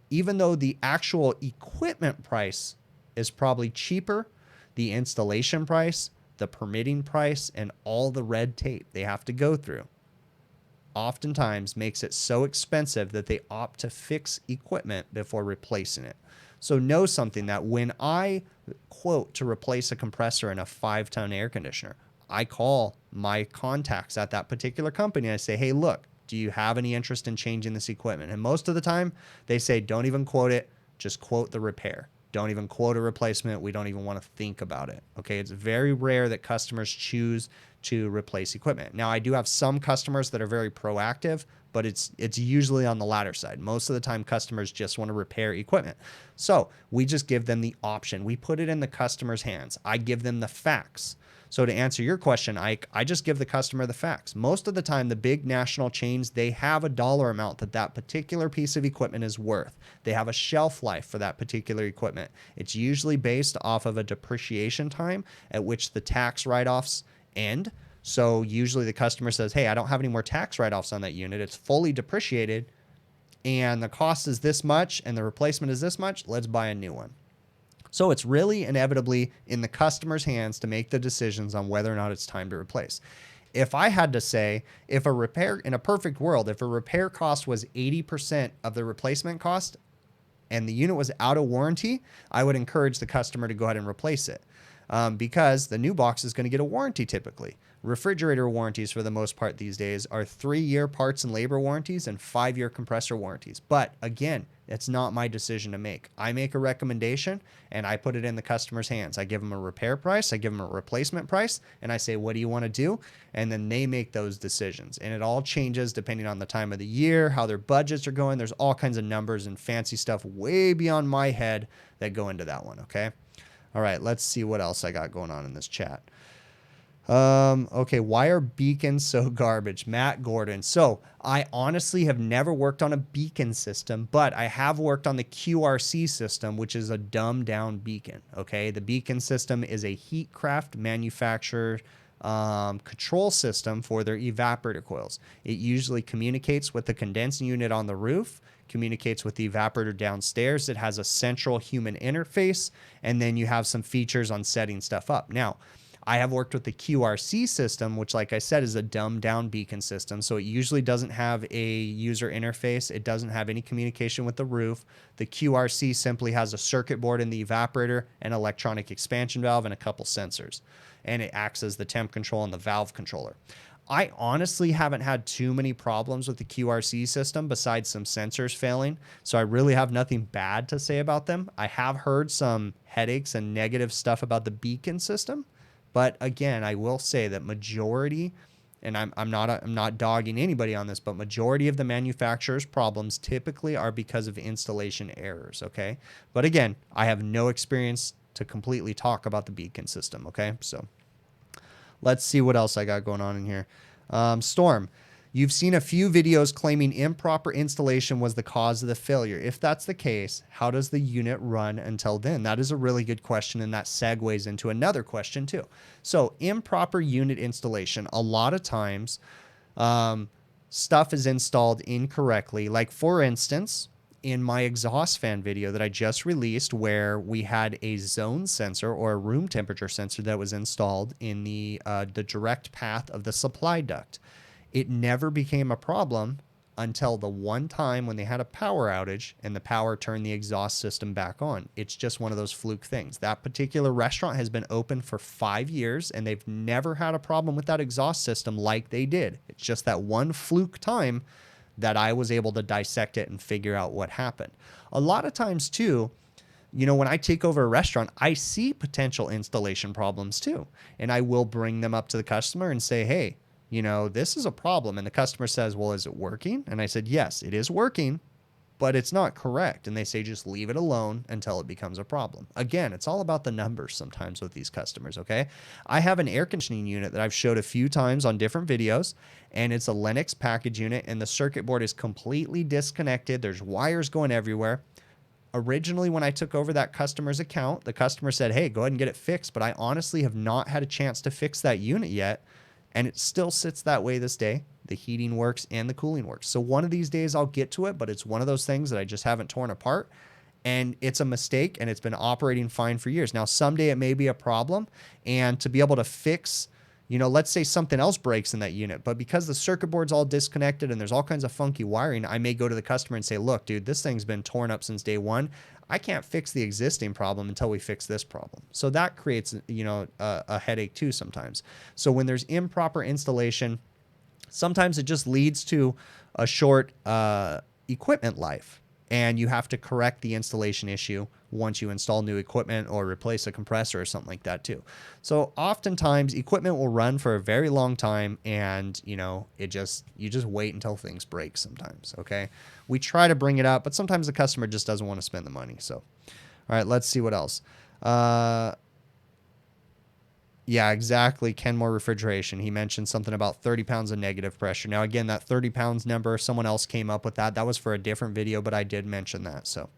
even though the actual equipment price is probably cheaper. The installation price, the permitting price, and all the red tape they have to go through oftentimes makes it so expensive that they opt to fix equipment before replacing it. So know something, that when I quote to replace a compressor in a 5-ton air conditioner, I call my contacts at that particular company and I say, hey, look, do you have any interest in changing this equipment? And most of the time they say, don't even quote it, just quote the repair. Don't even quote a replacement. We don't even want to think about it. Okay. It's very rare that customers choose to replace equipment. Now, I do have some customers that are very proactive, but it's usually on the latter side. Most of the time, customers just want to repair equipment. So we just give them the option. We put it in the customer's hands. I give them the facts. So to answer your question, Ike, I just give the customer the facts. Most of the time, the big national chains, they have a dollar amount that that particular piece of equipment is worth. They have a shelf life for that particular equipment. It's usually based off of a depreciation time at which the tax write-offs end. So usually the customer says, hey, I don't have any more tax write-offs on that unit. It's fully depreciated and the cost is this much and the replacement is this much. Let's buy a new one. So it's really inevitably in the customer's hands to make the decisions on whether or not it's time to replace. If I had to say, if a repair, in a perfect world, if a repair cost was 80% of the replacement cost and the unit was out of warranty, I would encourage the customer to go ahead and replace it. Because the new box is going to get a warranty typically. Refrigerator warranties for the most part these days are 3-year parts and labor warranties and 5-year compressor warranties. But again, it's not my decision to make. I make a recommendation and I put it in the customer's hands. I give them a repair price, I give them a replacement price, and I say, what do you want to do? And then they make those decisions. And it all changes depending on the time of the year, how their budgets are going. There's all kinds of numbers and fancy stuff way beyond my head that go into that one, okay? All right, let's see what else I got going on in this chat. Okay, why are beacons so garbage? Matt Gordon. So I honestly have never worked on a beacon system, but I have worked on the QRC system, which is a dumbed down beacon. Okay, the beacon system is a Heatcraft manufacturer control system for their evaporator coils. It usually communicates with the condensing unit on the roof, communicates with the evaporator downstairs. It has a central human interface, and then you have some features on setting stuff up. Now, I have worked with the QRC system, which, like I said, is a dumbed down beacon system. So it usually doesn't have a user interface. It doesn't have any communication with the roof. The QRC simply has a circuit board in the evaporator, an electronic expansion valve, and a couple sensors. And it acts as the temp control and the valve controller. I honestly haven't had too many problems with the QRC system besides some sensors failing. So I really have nothing bad to say about them. I have heard some headaches and negative stuff about the beacon system. But again, I will say that majority, and I'm not dogging anybody on this, but majority of the manufacturer's problems typically are because of installation errors, okay? But again, I have no experience to completely talk about the beacon system, okay? So let's see what else I got going on in here. Storm, you've seen a few videos claiming improper installation was the cause of the failure. If that's the case, how does the unit run until then? That is a really good question, and that segues into another question too. So improper unit installation, a lot of times stuff is installed incorrectly. Like for instance, in my exhaust fan video that I just released, where we had a zone sensor or a room temperature sensor that was installed in the direct path of the supply duct. It never became a problem until the one time when they had a power outage and the power turned the exhaust system back on. It's just one of those fluke things. That particular restaurant has been open for 5 years and they've never had a problem with that exhaust system like they did. It's just that one fluke time that I was able to dissect it and figure out what happened. A lot of times too, you know, when I take over a restaurant, I see potential installation problems too. And I will bring them up to the customer and say, hey, you know, this is a problem. And the customer says, well, is it working? And I said, yes, it is working, but it's not correct. And they say, just leave it alone until it becomes a problem. Again, it's all about the numbers sometimes with these customers, okay? I have an air conditioning unit that I've showed a few times on different videos, and it's a Lennox package unit, and the circuit board is completely disconnected. There's wires going everywhere. Originally, when I took over that customer's account, the customer said, hey, go ahead and get it fixed, but I honestly have not had a chance to fix that unit yet, and it still sits that way this day. The heating works and the cooling works. So one of these days I'll get to it, but it's one of those things that I just haven't torn apart. And it's a mistake, and it's been operating fine for years. Now, someday it may be a problem, and to be able to fix, you know, let's say something else breaks in that unit, but because the circuit board's all disconnected and there's all kinds of funky wiring, I may go to the customer and say, look, dude, this thing's been torn up since day one. I can't fix the existing problem until we fix this problem. So that creates, you know, a headache too sometimes. So when there's improper installation, sometimes it just leads to a short equipment life, and you have to correct the installation issue once you install new equipment or replace a compressor or something like that too. So oftentimes equipment will run for a very long time, and you know, you just wait until things break sometimes, okay? We try to bring it up, but sometimes the customer just doesn't want to spend the money. So, all right, let's see what else. Yeah, exactly. Kenmore Refrigeration. He mentioned something about 30 pounds of negative pressure. Now, again, that 30 pounds number, someone else came up with that. That was for a different video, but I did mention that. So,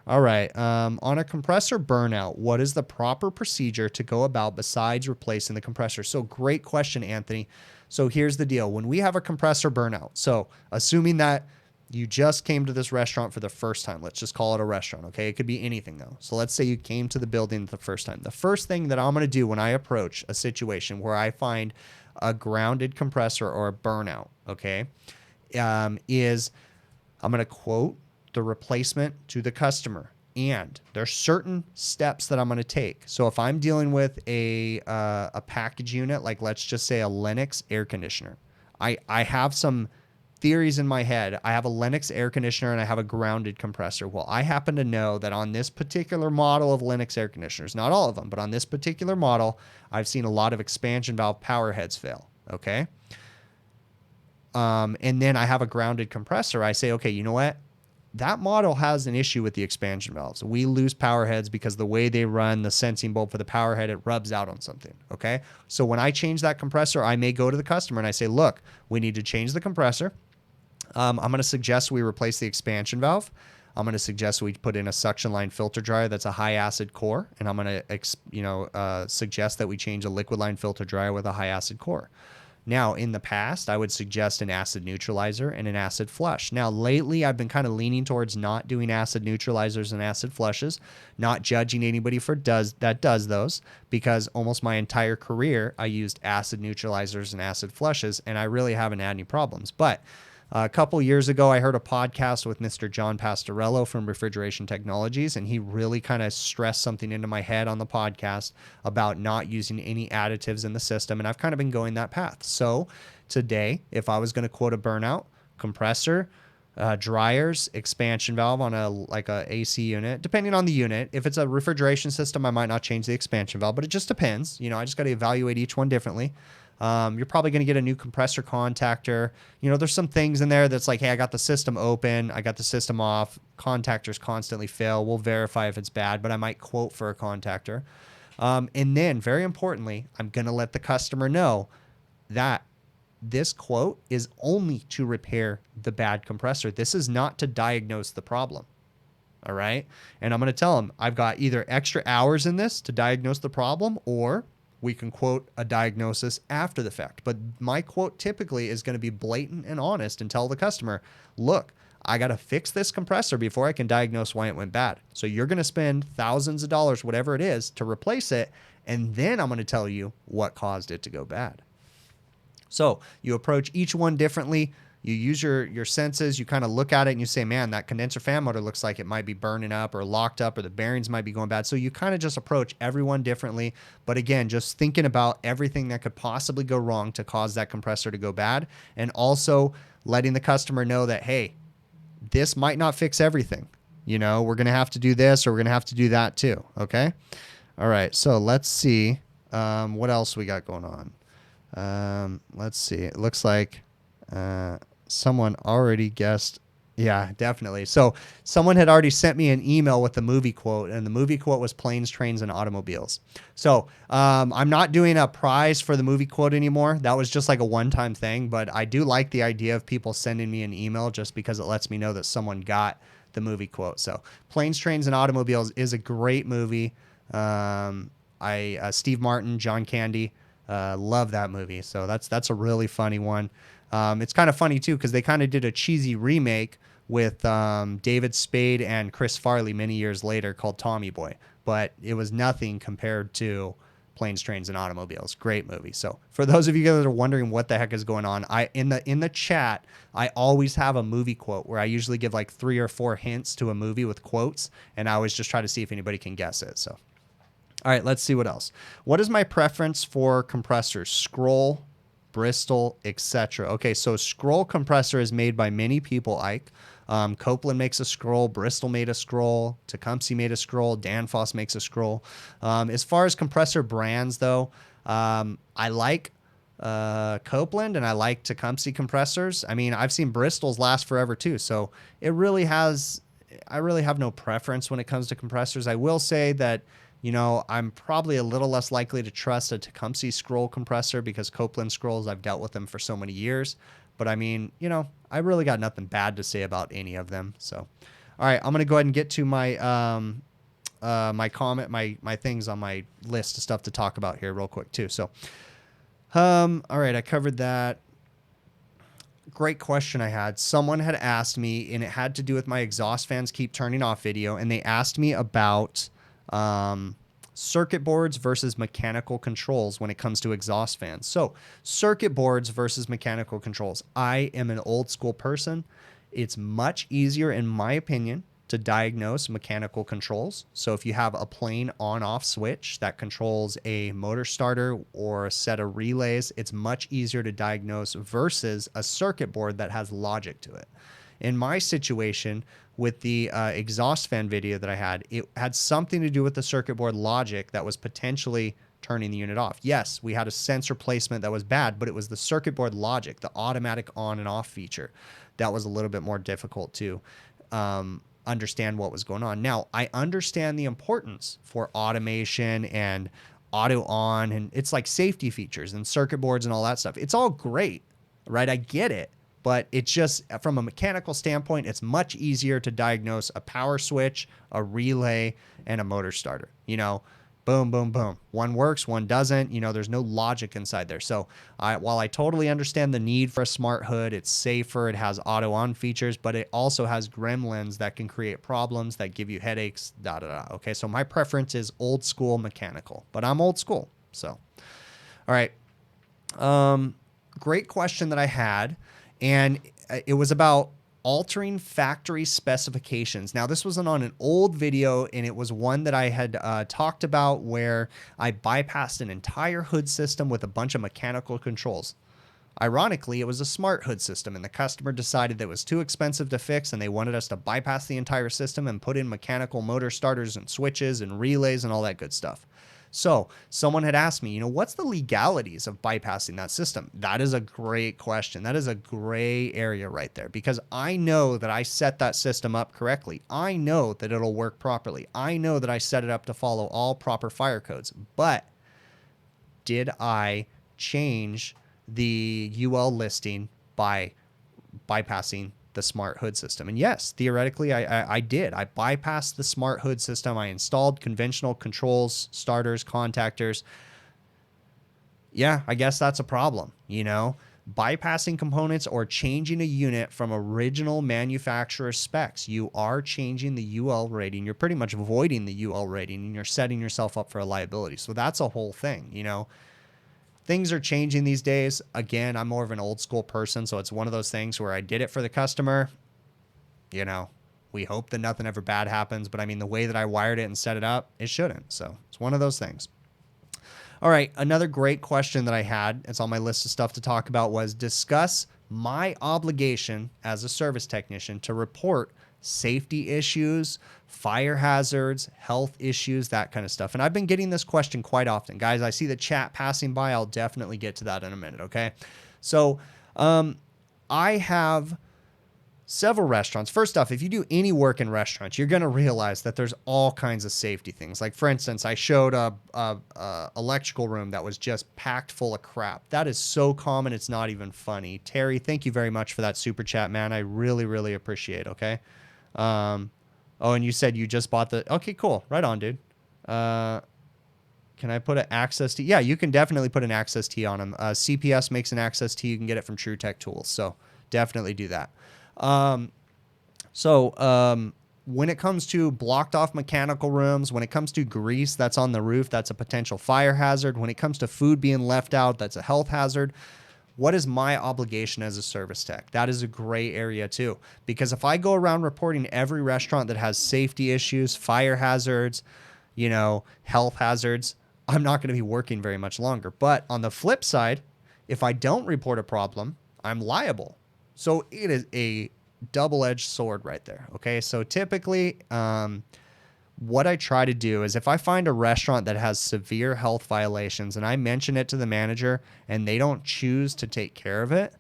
all right. On a compressor burnout, what is the proper procedure to go about besides replacing the compressor? So, great question, Anthony. So, here's the deal. When we have a compressor burnout, so assuming that you just came to this restaurant for the first time. Let's just call it a restaurant, okay? It could be anything, though. So let's say you came to the building the first time. The first thing that I'm going to do when I approach a situation where I find a grounded compressor or a burnout, okay, is I'm going to quote the replacement to the customer. And there's certain steps that I'm going to take. So if I'm dealing with a package unit, like let's just say a Lennox air conditioner, I have some theories in my head. I have a Lennox air conditioner and I have a grounded compressor. Well, I happen to know that on this particular model of Lennox air conditioners, not all of them, but on this particular model, I've seen a lot of expansion valve power heads fail. Okay. And then I have a grounded compressor. I say, okay, you know what? That model has an issue with the expansion valves. We lose power heads because the way they run the sensing bulb for the power head, it rubs out on something. Okay. So when I change that compressor, I may go to the customer and I say, look, we need to change the compressor. I'm going to suggest we replace the expansion valve. I'm going to suggest we put in a suction line filter dryer that's a high acid core. And I'm going to, suggest that we change a liquid line filter dryer with a high acid core. Now, in the past, I would suggest an acid neutralizer and an acid flush. Now, lately, I've been kind of leaning towards not doing acid neutralizers and acid flushes, not judging anybody for that does those, because almost my entire career, I used acid neutralizers and acid flushes, and I really haven't had any problems. But a couple years ago, I heard a podcast with Mr. John Pastorello from Refrigeration Technologies, and he really kind of stressed something into my head on the podcast about not using any additives in the system, and I've kind of been going that path. So today if I was going to quote a burnout: compressor, dryers, expansion valve on a AC unit, depending on the unit. If it's a refrigeration system, I might not change the expansion valve, but it just depends. You know, I just got to evaluate each one differently. You're probably going to get a new compressor contactor. You know, there's some things in there that's like, hey, I got the system open, I got the system off, contactors constantly fail. We'll verify if it's bad, but I might quote for a contactor. And then, very importantly, I'm going to let the customer know that this quote is only to repair the bad compressor. This is not to diagnose the problem. All right. And I'm going to tell them I've got either extra hours in this to diagnose the problem, or we can quote a diagnosis after the fact. But my quote typically is going to be blatant and honest and tell the customer, look, I got to fix this compressor before I can diagnose why it went bad. So you're going to spend thousands of dollars, whatever it is, to replace it. And then I'm going to tell you what caused it to go bad. So you approach each one differently. You use your senses. You kind of look at it and you say, man, that condenser fan motor looks like it might be burning up or locked up, or the bearings might be going bad. So you kind of just approach everyone differently. But again, just thinking about everything that could possibly go wrong to cause that compressor to go bad. And also letting the customer know that, hey, this might not fix everything. You know, we're going to have to do this, or we're going to have to do that too. Okay. All right. So let's see what else we got going on. Let's see. It looks like someone already guessed. Yeah, definitely. So someone had already sent me an email with the movie quote, and the movie quote was Planes, Trains, and Automobiles. So I'm not doing a prize for the movie quote anymore. That was just like a one-time thing, but I do like the idea of people sending me an email just because it lets me know that someone got the movie quote. So Planes, Trains, and Automobiles is a great movie. Steve Martin, John Candy, love that movie. So that's a really funny one. It's kind of funny too, because they kind of did a cheesy remake with David Spade and Chris Farley many years later called Tommy Boy, but it was nothing compared to Planes, Trains, and Automobiles. Great movie. So for those of you guys that are wondering what the heck is going on, in the chat, I always have a movie quote where I usually give like 3 or 4 hints to a movie with quotes, and I always just try to see if anybody can guess it. So, all right, let's see what else. What is my preference for compressors? Scroll, Bristol, etc. Okay, so scroll compressor is made by many people, Ike. Copeland makes a scroll, Bristol made a scroll, Tecumseh made a scroll, Danfoss makes a scroll. As far as compressor brands, though, I like Copeland and I like Tecumseh compressors. I mean, I've seen Bristol's last forever too, so I really have no preference when it comes to compressors. I will say that, you know, I'm probably a little less likely to trust a Tecumseh scroll compressor because Copeland scrolls, I've dealt with them for so many years. But I mean, you know, I really got nothing bad to say about any of them. So, all right, I'm going to go ahead and get to my my things on my list of stuff to talk about here real quick too. So, all right, I covered that. Great question I had. Someone had asked me, and it had to do with my exhaust fans keep turning off video, and they asked me about circuit boards versus mechanical controls when it comes to exhaust fans. So circuit boards versus mechanical controls. I am an old school person. It's much easier, in my opinion, to diagnose mechanical controls. So if you have a plain on-off switch that controls a motor starter or a set of relays, it's much easier to diagnose versus a circuit board that has logic to it. In my situation with the exhaust fan video that I had, it had something to do with the circuit board logic that was potentially turning the unit off. Yes, we had a sensor placement that was bad, but it was the circuit board logic, the automatic on and off feature, that was a little bit more difficult to understand what was going on. Now, I understand the importance for automation and auto on, and it's like safety features and circuit boards and all that stuff. It's all great, right? I get it. But it's just, from a mechanical standpoint, it's much easier to diagnose a power switch, a relay, and a motor starter. You know, boom, boom, boom. One works, one doesn't. You know, there's no logic inside there. So while I totally understand the need for a smart hood, it's safer, it has auto-on features, but it also has gremlins that can create problems, that give you headaches, da-da-da. Okay, so my preference is old school mechanical, but I'm old school. So, all right. Great question that I had. And it was about altering factory specifications. Now, this wasn't on an old video, and it was one that I had talked about where I bypassed an entire hood system with a bunch of mechanical controls. Ironically, it was a smart hood system, and the customer decided that it was too expensive to fix, and they wanted us to bypass the entire system and put in mechanical motor starters and switches and relays and all that good stuff. So someone had asked me, what's the legalities of bypassing that system? That is a great question. That is a gray area right there, because I know that I set that system up correctly. I know that it'll work properly. I know that I set it up to follow all proper fire codes. But did I change the UL listing by bypassing the smart hood system? And yes, theoretically, I did. I bypassed the smart hood system. I installed conventional controls, starters, contactors. Yeah, I guess that's a problem, bypassing components or changing a unit from original manufacturer specs. You are changing the UL rating. You're pretty much voiding the UL rating, and you're setting yourself up for a liability. So that's a whole thing, Things are changing these days. Again, I'm more of an old school person, so it's one of those things where I did it for the customer. We hope that nothing ever bad happens, but I mean, the way that I wired it and set it up, it shouldn't. So it's one of those things. All right, another great question that I had, it's on my list of stuff to talk about, was discuss my obligation as a service technician to report safety issues, fire hazards, health issues, that kind of stuff. And I've been getting this question quite often. Guys, I see the chat passing by. I'll definitely get to that in a minute, okay? So I have several restaurants. First off, if you do any work in restaurants, you're going to realize that there's all kinds of safety things. Like, for instance, I showed a electrical room that was just packed full of crap. That is so common, it's not even funny. Terry, thank you very much for that super chat, man. I really, really appreciate it, okay? Oh, and you said you just bought the... Okay, cool. Right on, dude. Can I put an access key? Yeah, you can definitely put an access key on them. CPS makes an access key. You can get it from True Tech Tools. So definitely do that. When it comes to blocked off mechanical rooms, when it comes to grease that's on the roof, that's a potential fire hazard. When it comes to food being left out, that's a health hazard. What is my obligation as a service tech? That is a gray area too, because if I go around reporting every restaurant that has safety issues, fire hazards, health hazards, I'm not going to be working very much longer. But on the flip side, if I don't report a problem, I'm liable. So it is a double-edged sword right there. Okay. So typically, what I try to do is if I find a restaurant that has severe health violations and I mention it to the manager and they don't choose to take care of it,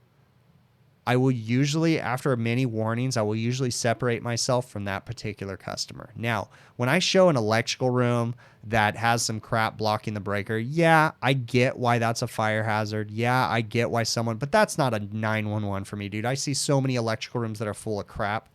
I will usually, after many warnings, I will usually separate myself from that particular customer. Now, when I show an electrical room that has some crap blocking the breaker, yeah, I get why that's a fire hazard. Yeah, I get why but that's not a 911 for me, dude. I see so many electrical rooms that are full of crap.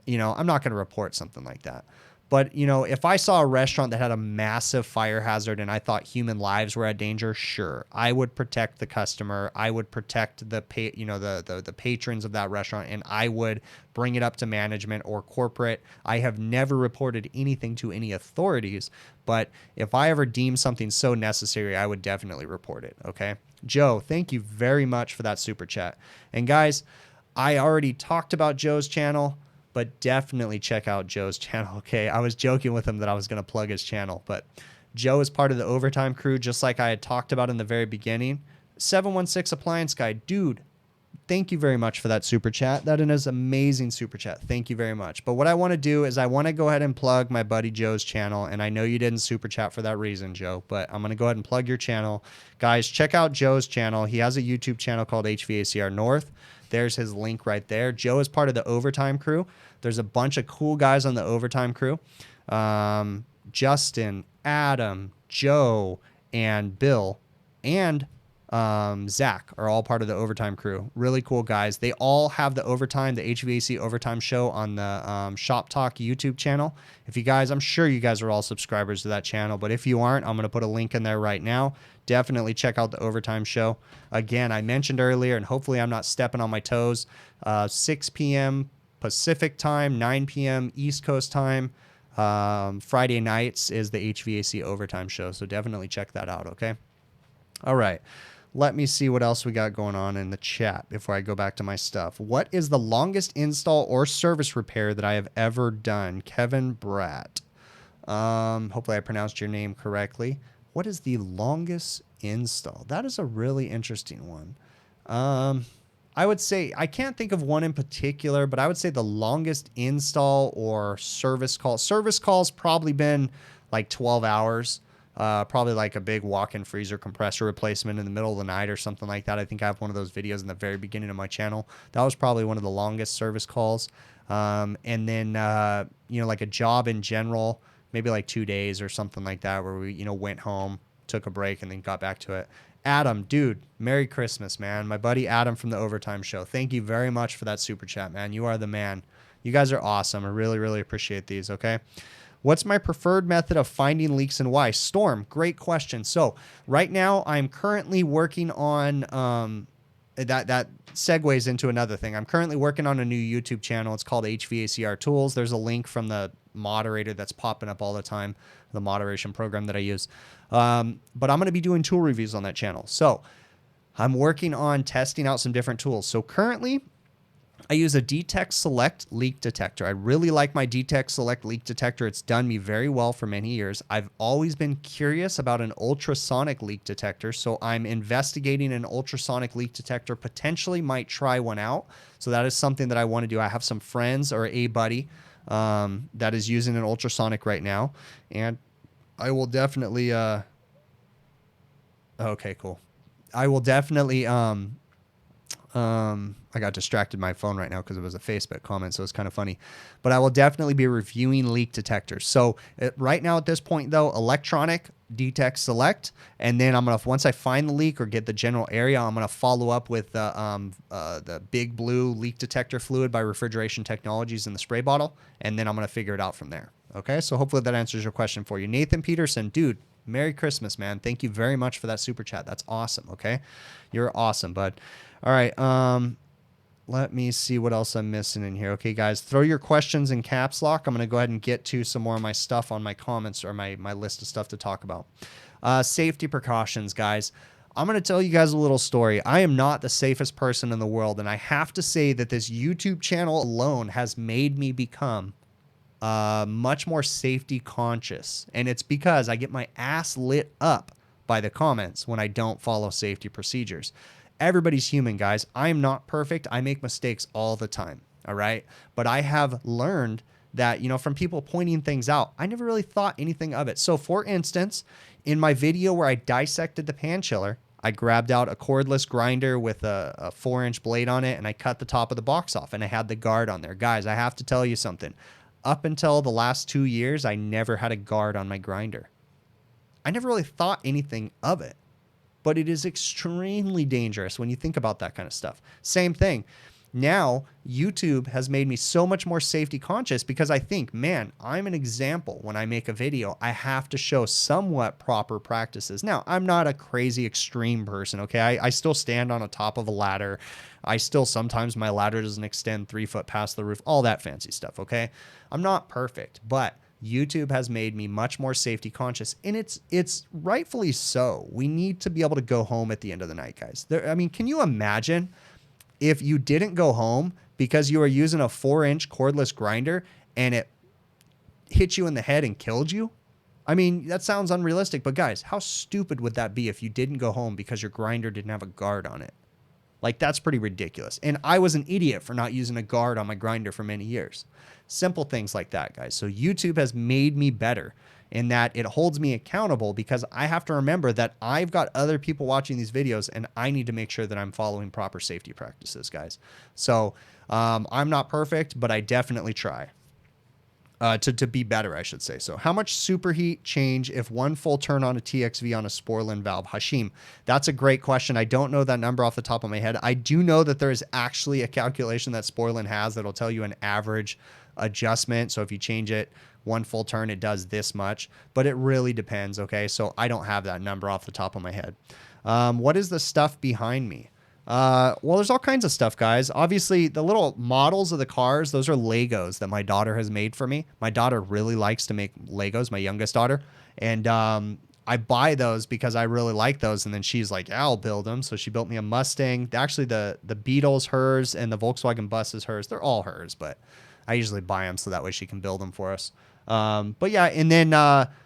I'm not going to report something like that. But, if I saw a restaurant that had a massive fire hazard and I thought human lives were at danger, sure, I would protect the customer. I would protect the patrons of that restaurant, and I would bring it up to management or corporate. I have never reported anything to any authorities, but if I ever deem something so necessary, I would definitely report it, okay? Joe, thank you very much for that super chat. And guys, I already talked about Joe's channel, but definitely check out Joe's channel, okay? I was joking with him that I was going to plug his channel, but Joe is part of the Overtime crew, just like I had talked about in the very beginning. 716 Appliance Guy, dude, thank you very much for that super chat. That is amazing super chat. Thank you very much. But what I want to do is I want to go ahead and plug my buddy Joe's channel, and I know you didn't super chat for that reason, Joe, but I'm going to go ahead and plug your channel. Guys, check out Joe's channel. He has a YouTube channel called HVACR North. There's his link right there. Joe is part of the Overtime crew. There's a bunch of cool guys on the Overtime crew. Justin, Adam, Joe, and Bill, and Zach are all part of the Overtime crew. Really cool guys. They all have the HVAC Overtime show on the Shop Talk YouTube channel. If you guys, I'm sure you guys are all subscribers to that channel, but if you aren't, I'm going to put a link in there right now. Definitely check out the Overtime show. Again, I mentioned earlier, and hopefully I'm not stepping on my toes, 6 p.m. Pacific time, 9 p.m. East Coast time. Friday nights is the HVAC Overtime show, so definitely check that out, okay? All right. Let me see what else we got going on in the chat before I go back to my stuff. What is the longest install or service repair that I have ever done? Kevin Bratt. Hopefully I pronounced your name correctly. What is the longest install? That is a really interesting one. I would say, I can't think of one in particular, but I would say the longest install or service call. Service call's probably been like 12 hours. Probably like a big walk-in freezer compressor replacement in the middle of the night or something like that. I think I have one of those videos in the very beginning of my channel. That was probably one of the longest service calls. And then, you know, like a job in general, maybe like 2 days or something like that, where we, you know, went home, took a break, and then got back to it. Adam, dude, Merry Christmas, man. My buddy Adam from the Overtime Show. Thank you very much for that super chat, man. You are the man. You guys are awesome. I really, really appreciate these, okay? What's my preferred method of finding leaks and why? Storm, great question. So right now I'm currently working on, that segues into another thing. I'm currently working on a new YouTube channel. It's called HVACR Tools. There's a link from the moderator that's popping up all the time, the moderation program that I use. But I'm going to be doing tool reviews on that channel. So I'm working on testing out some different tools. So currently I use a DTEC Select leak detector. I really like my DTEC Select leak detector. It's done me very well for many years. I've always been curious about an ultrasonic leak detector, so I'm investigating an ultrasonic leak detector. Potentially might try one out. So that is something that I want to do. I have some friends or a buddy that is using an ultrasonic right now, and I will definitely okay, cool. I will definitely I got distracted my phone right now because it was a Facebook comment, so it's kind of funny. But I will definitely be reviewing leak detectors. So right now at this point, though, electronic DTEC Select, and then I'm gonna, once I find the leak or get the general area, I'm gonna follow up with the Big Blue leak detector fluid by Refrigeration Technologies in the spray bottle, and then I'm gonna figure it out from there. Okay, so hopefully that answers your question for you. Nathan Peterson, dude, Merry Christmas, man. Thank you very much for that super chat. That's awesome. Okay, you're awesome, bud. All right. Let me see what else I'm missing in here. Okay, guys, throw your questions in caps lock. I'm going to go ahead and get to some more of my stuff on my comments or my list of stuff to talk about. Safety precautions, guys. I'm going to tell you guys a little story. I am not the safest person in the world, and I have to say that this YouTube channel alone has made me become much more safety conscious. And it's because I get my ass lit up by the comments when I don't follow safety procedures. Everybody's human, guys. I'm not perfect. I make mistakes all the time. All right. But I have learned that, you know, from people pointing things out, I never really thought anything of it. So for instance, in my video where I dissected the pan chiller, I grabbed out a cordless grinder with a 4-inch blade on it, and I cut the top of the box off, and I had the guard on there. Guys, I have to tell you something. Up until the last 2 years, I never had a guard on my grinder. I never really thought anything of it. But it is extremely dangerous when you think about that kind of stuff. Same thing. Now, YouTube has made me so much more safety conscious because I think, man, I'm an example. When I make a video, I have to show somewhat proper practices. Now, I'm not a crazy extreme person, okay? I still stand on the top of a ladder. I still, sometimes my ladder doesn't extend 3 foot past the roof, all that fancy stuff, okay? I'm not perfect, but YouTube has made me much more safety conscious, and it's rightfully so. We need to be able to go home at the end of the night, guys. I mean, can you imagine if you didn't go home because you were using a 4-inch cordless grinder and it hit you in the head and killed you? I mean, that sounds unrealistic, but guys, how stupid would that be if you didn't go home because your grinder didn't have a guard on it? Like, that's pretty ridiculous. And I was an idiot for not using a guard on my grinder for many years. Simple things like that, guys. So YouTube has made me better in that it holds me accountable because I have to remember that I've got other people watching these videos and I need to make sure that I'm following proper safety practices, guys. So I'm not perfect, but I definitely try. To be better, I should say. So how much superheat change if one full turn on a TXV on a Sporlan valve? Hashim, that's a great question. I don't know that number off the top of my head. I do know that there is actually a calculation that Sporlan has that'll tell you an average adjustment. So if you change it one full turn, it does this much, but it really depends. Okay. So I don't have that number off the top of my head. What is the stuff behind me? Well, there's all kinds of stuff, guys. Obviously, the little models of the cars, those are Legos that my daughter has made for me. My daughter really likes to make Legos, my youngest daughter. And I buy those because I really like those. And then she's like, I'll build them. So she built me a Mustang. Actually, the Beetle's hers and the Volkswagen bus is hers. They're all hers, but I usually buy them so that way she can build them for us. But yeah, and then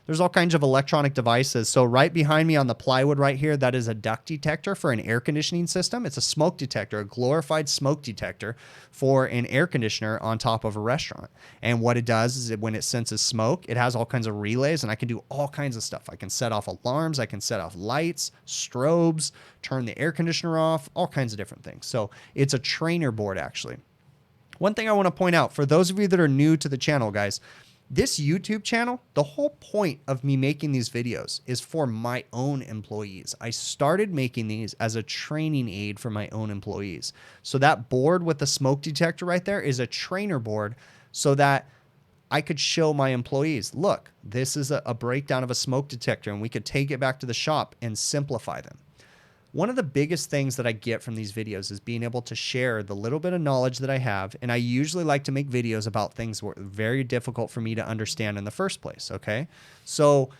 there's all kinds of electronic devices. So right behind me on the plywood right here, that is a duct detector for an air conditioning system. It's a smoke detector, a glorified smoke detector for an air conditioner on top of a restaurant. And what it does is when it senses smoke, it has all kinds of relays, and I can do all kinds of stuff. I can set off alarms, I can set off lights, strobes, turn the air conditioner off, all kinds of different things. So it's a trainer board, actually. One thing I want to point out, for those of you that are new to the channel, guys, this YouTube channel, the whole point of me making these videos is for my own employees. I started making these as a training aid for my own employees. So that board with the smoke detector right there is a trainer board so that I could show my employees, look, this is a breakdown of a smoke detector, and we could take it back to the shop and simplify them. One of the biggest things that I get from these videos is being able to share the little bit of knowledge that I have. And I usually like to make videos about things that were very difficult for me to understand in the first place. Okay. So,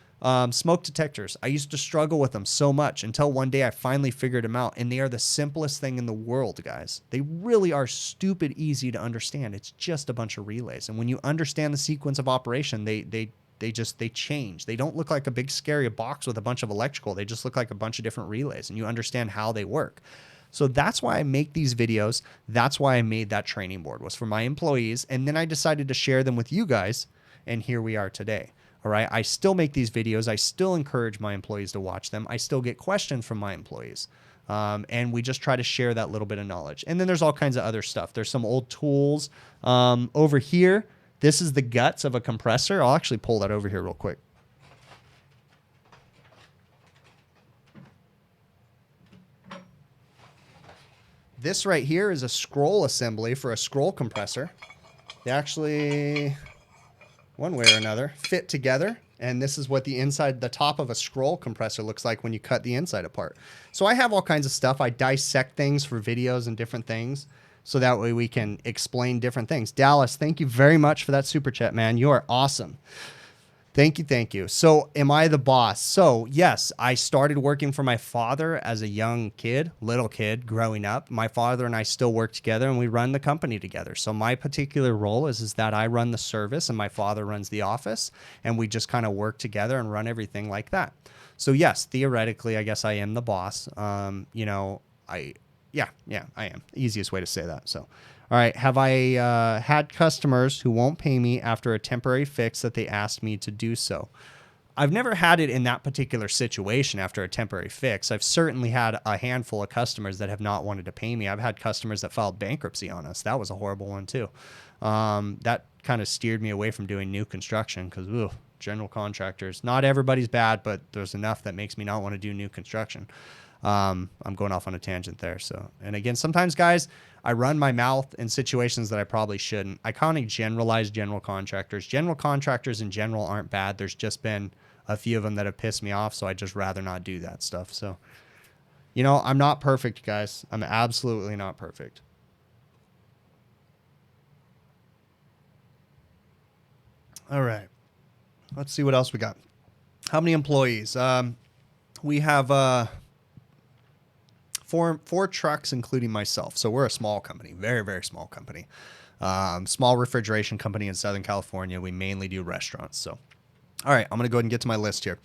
smoke detectors, I used to struggle with them so much until one day I finally figured them out. And they are the simplest thing in the world, guys. They really are stupid easy to understand. It's just a bunch of relays. And when you understand the sequence of operation, they change. They don't look like a big scary box with a bunch of electrical. They just look like a bunch of different relays, and you understand how they work. So that's why I make these videos. That's why I made that training board, was for my employees. And then I decided to share them with you guys. And here we are today. All right. I still make these videos. I still encourage my employees to watch them. I still get questions from my employees. And we just try to share that little bit of knowledge. And then there's all kinds of other stuff. There's some old tools over here. This is the guts of a compressor. I'll actually pull that over here real quick. This right here is a scroll assembly for a scroll compressor. They actually, one way or another, fit together. And this is what the top of a scroll compressor looks like when you cut the inside apart. So I have all kinds of stuff. I dissect things for videos and different things, so that way we can explain different things. Dallas, thank you very much for that super chat, man. You are awesome. Thank you, thank you. So am I the boss? So yes, I started working for my father as a young kid, little kid growing up. My father and I still work together, and we run the company together. So my particular role is that I run the service and my father runs the office, and we just kind of work together and run everything like that. So yes, theoretically, I guess I am the boss. You know, Yeah, I am. Easiest way to say that. So, all right. Have I had customers who won't pay me after a temporary fix that they asked me to do so? I've never had it in that particular situation after a temporary fix. I've certainly had a handful of customers that have not wanted to pay me. I've had customers that filed bankruptcy on us. That was a horrible one too. That kind of steered me away from doing new construction because, general contractors, not everybody's bad, but there's enough that makes me not want to do new construction. I'm going off on a tangent there. So, and again, sometimes, guys, I run my mouth in situations that I probably shouldn't. I kind of generalize general contractors. General contractors in general aren't bad. There's just been a few of them that have pissed me off, so I just rather not do that stuff. So, you know, I'm not perfect, guys. I'm absolutely not perfect. All right. Let's see what else we got. How many employees? We have four trucks, including myself. So we're a small company, very, very small company. Small refrigeration company in Southern California. We mainly do restaurants. So, all right, I'm going to go ahead and get to my list here.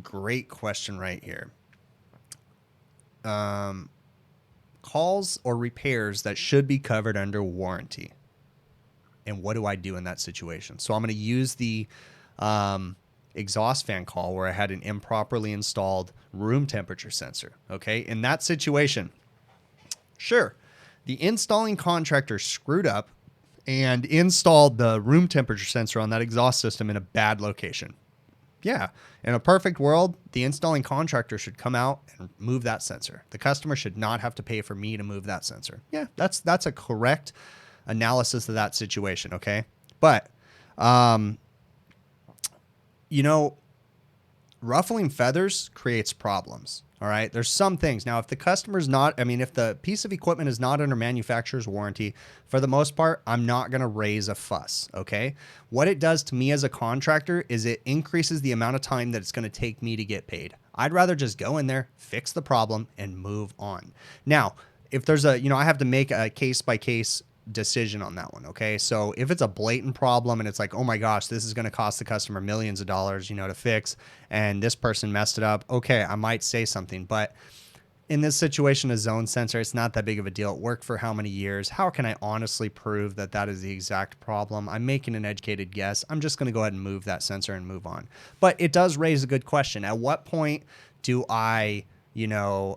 Great question right here. Calls or repairs that should be covered under warranty. And what do I do in that situation? So I'm going to use the exhaust fan call where I had an improperly installed room temperature sensor. Okay. In that situation, sure, the installing contractor screwed up and installed the room temperature sensor on that exhaust system in a bad location. Yeah. In a perfect world, the installing contractor should come out and move that sensor. The customer should not have to pay for me to move that sensor. Yeah, that's a correct analysis of that situation. Okay. But, you know, ruffling feathers creates problems. All right. There's some things. Now, if the customer's not, if the piece of equipment is not under manufacturer's warranty, for the most part, I'm not going to raise a fuss. Okay. What it does to me as a contractor is it increases the amount of time that it's going to take me to get paid. I'd rather just go in there, fix the problem, and move on. Now, if there's I have to make a case by case decision on that one. Okay. So if it's a blatant problem and it's like, oh my gosh, this is going to cost the customer millions of dollars, you know, to fix, and this person messed it up, okay, I might say something. But in this situation, a zone sensor, it's not that big of a deal. It worked for how many years? How can I honestly prove that that is the exact problem? I'm making an educated guess. I'm just going to go ahead and move that sensor and move on. But it does raise a good question. At what point do I, you know,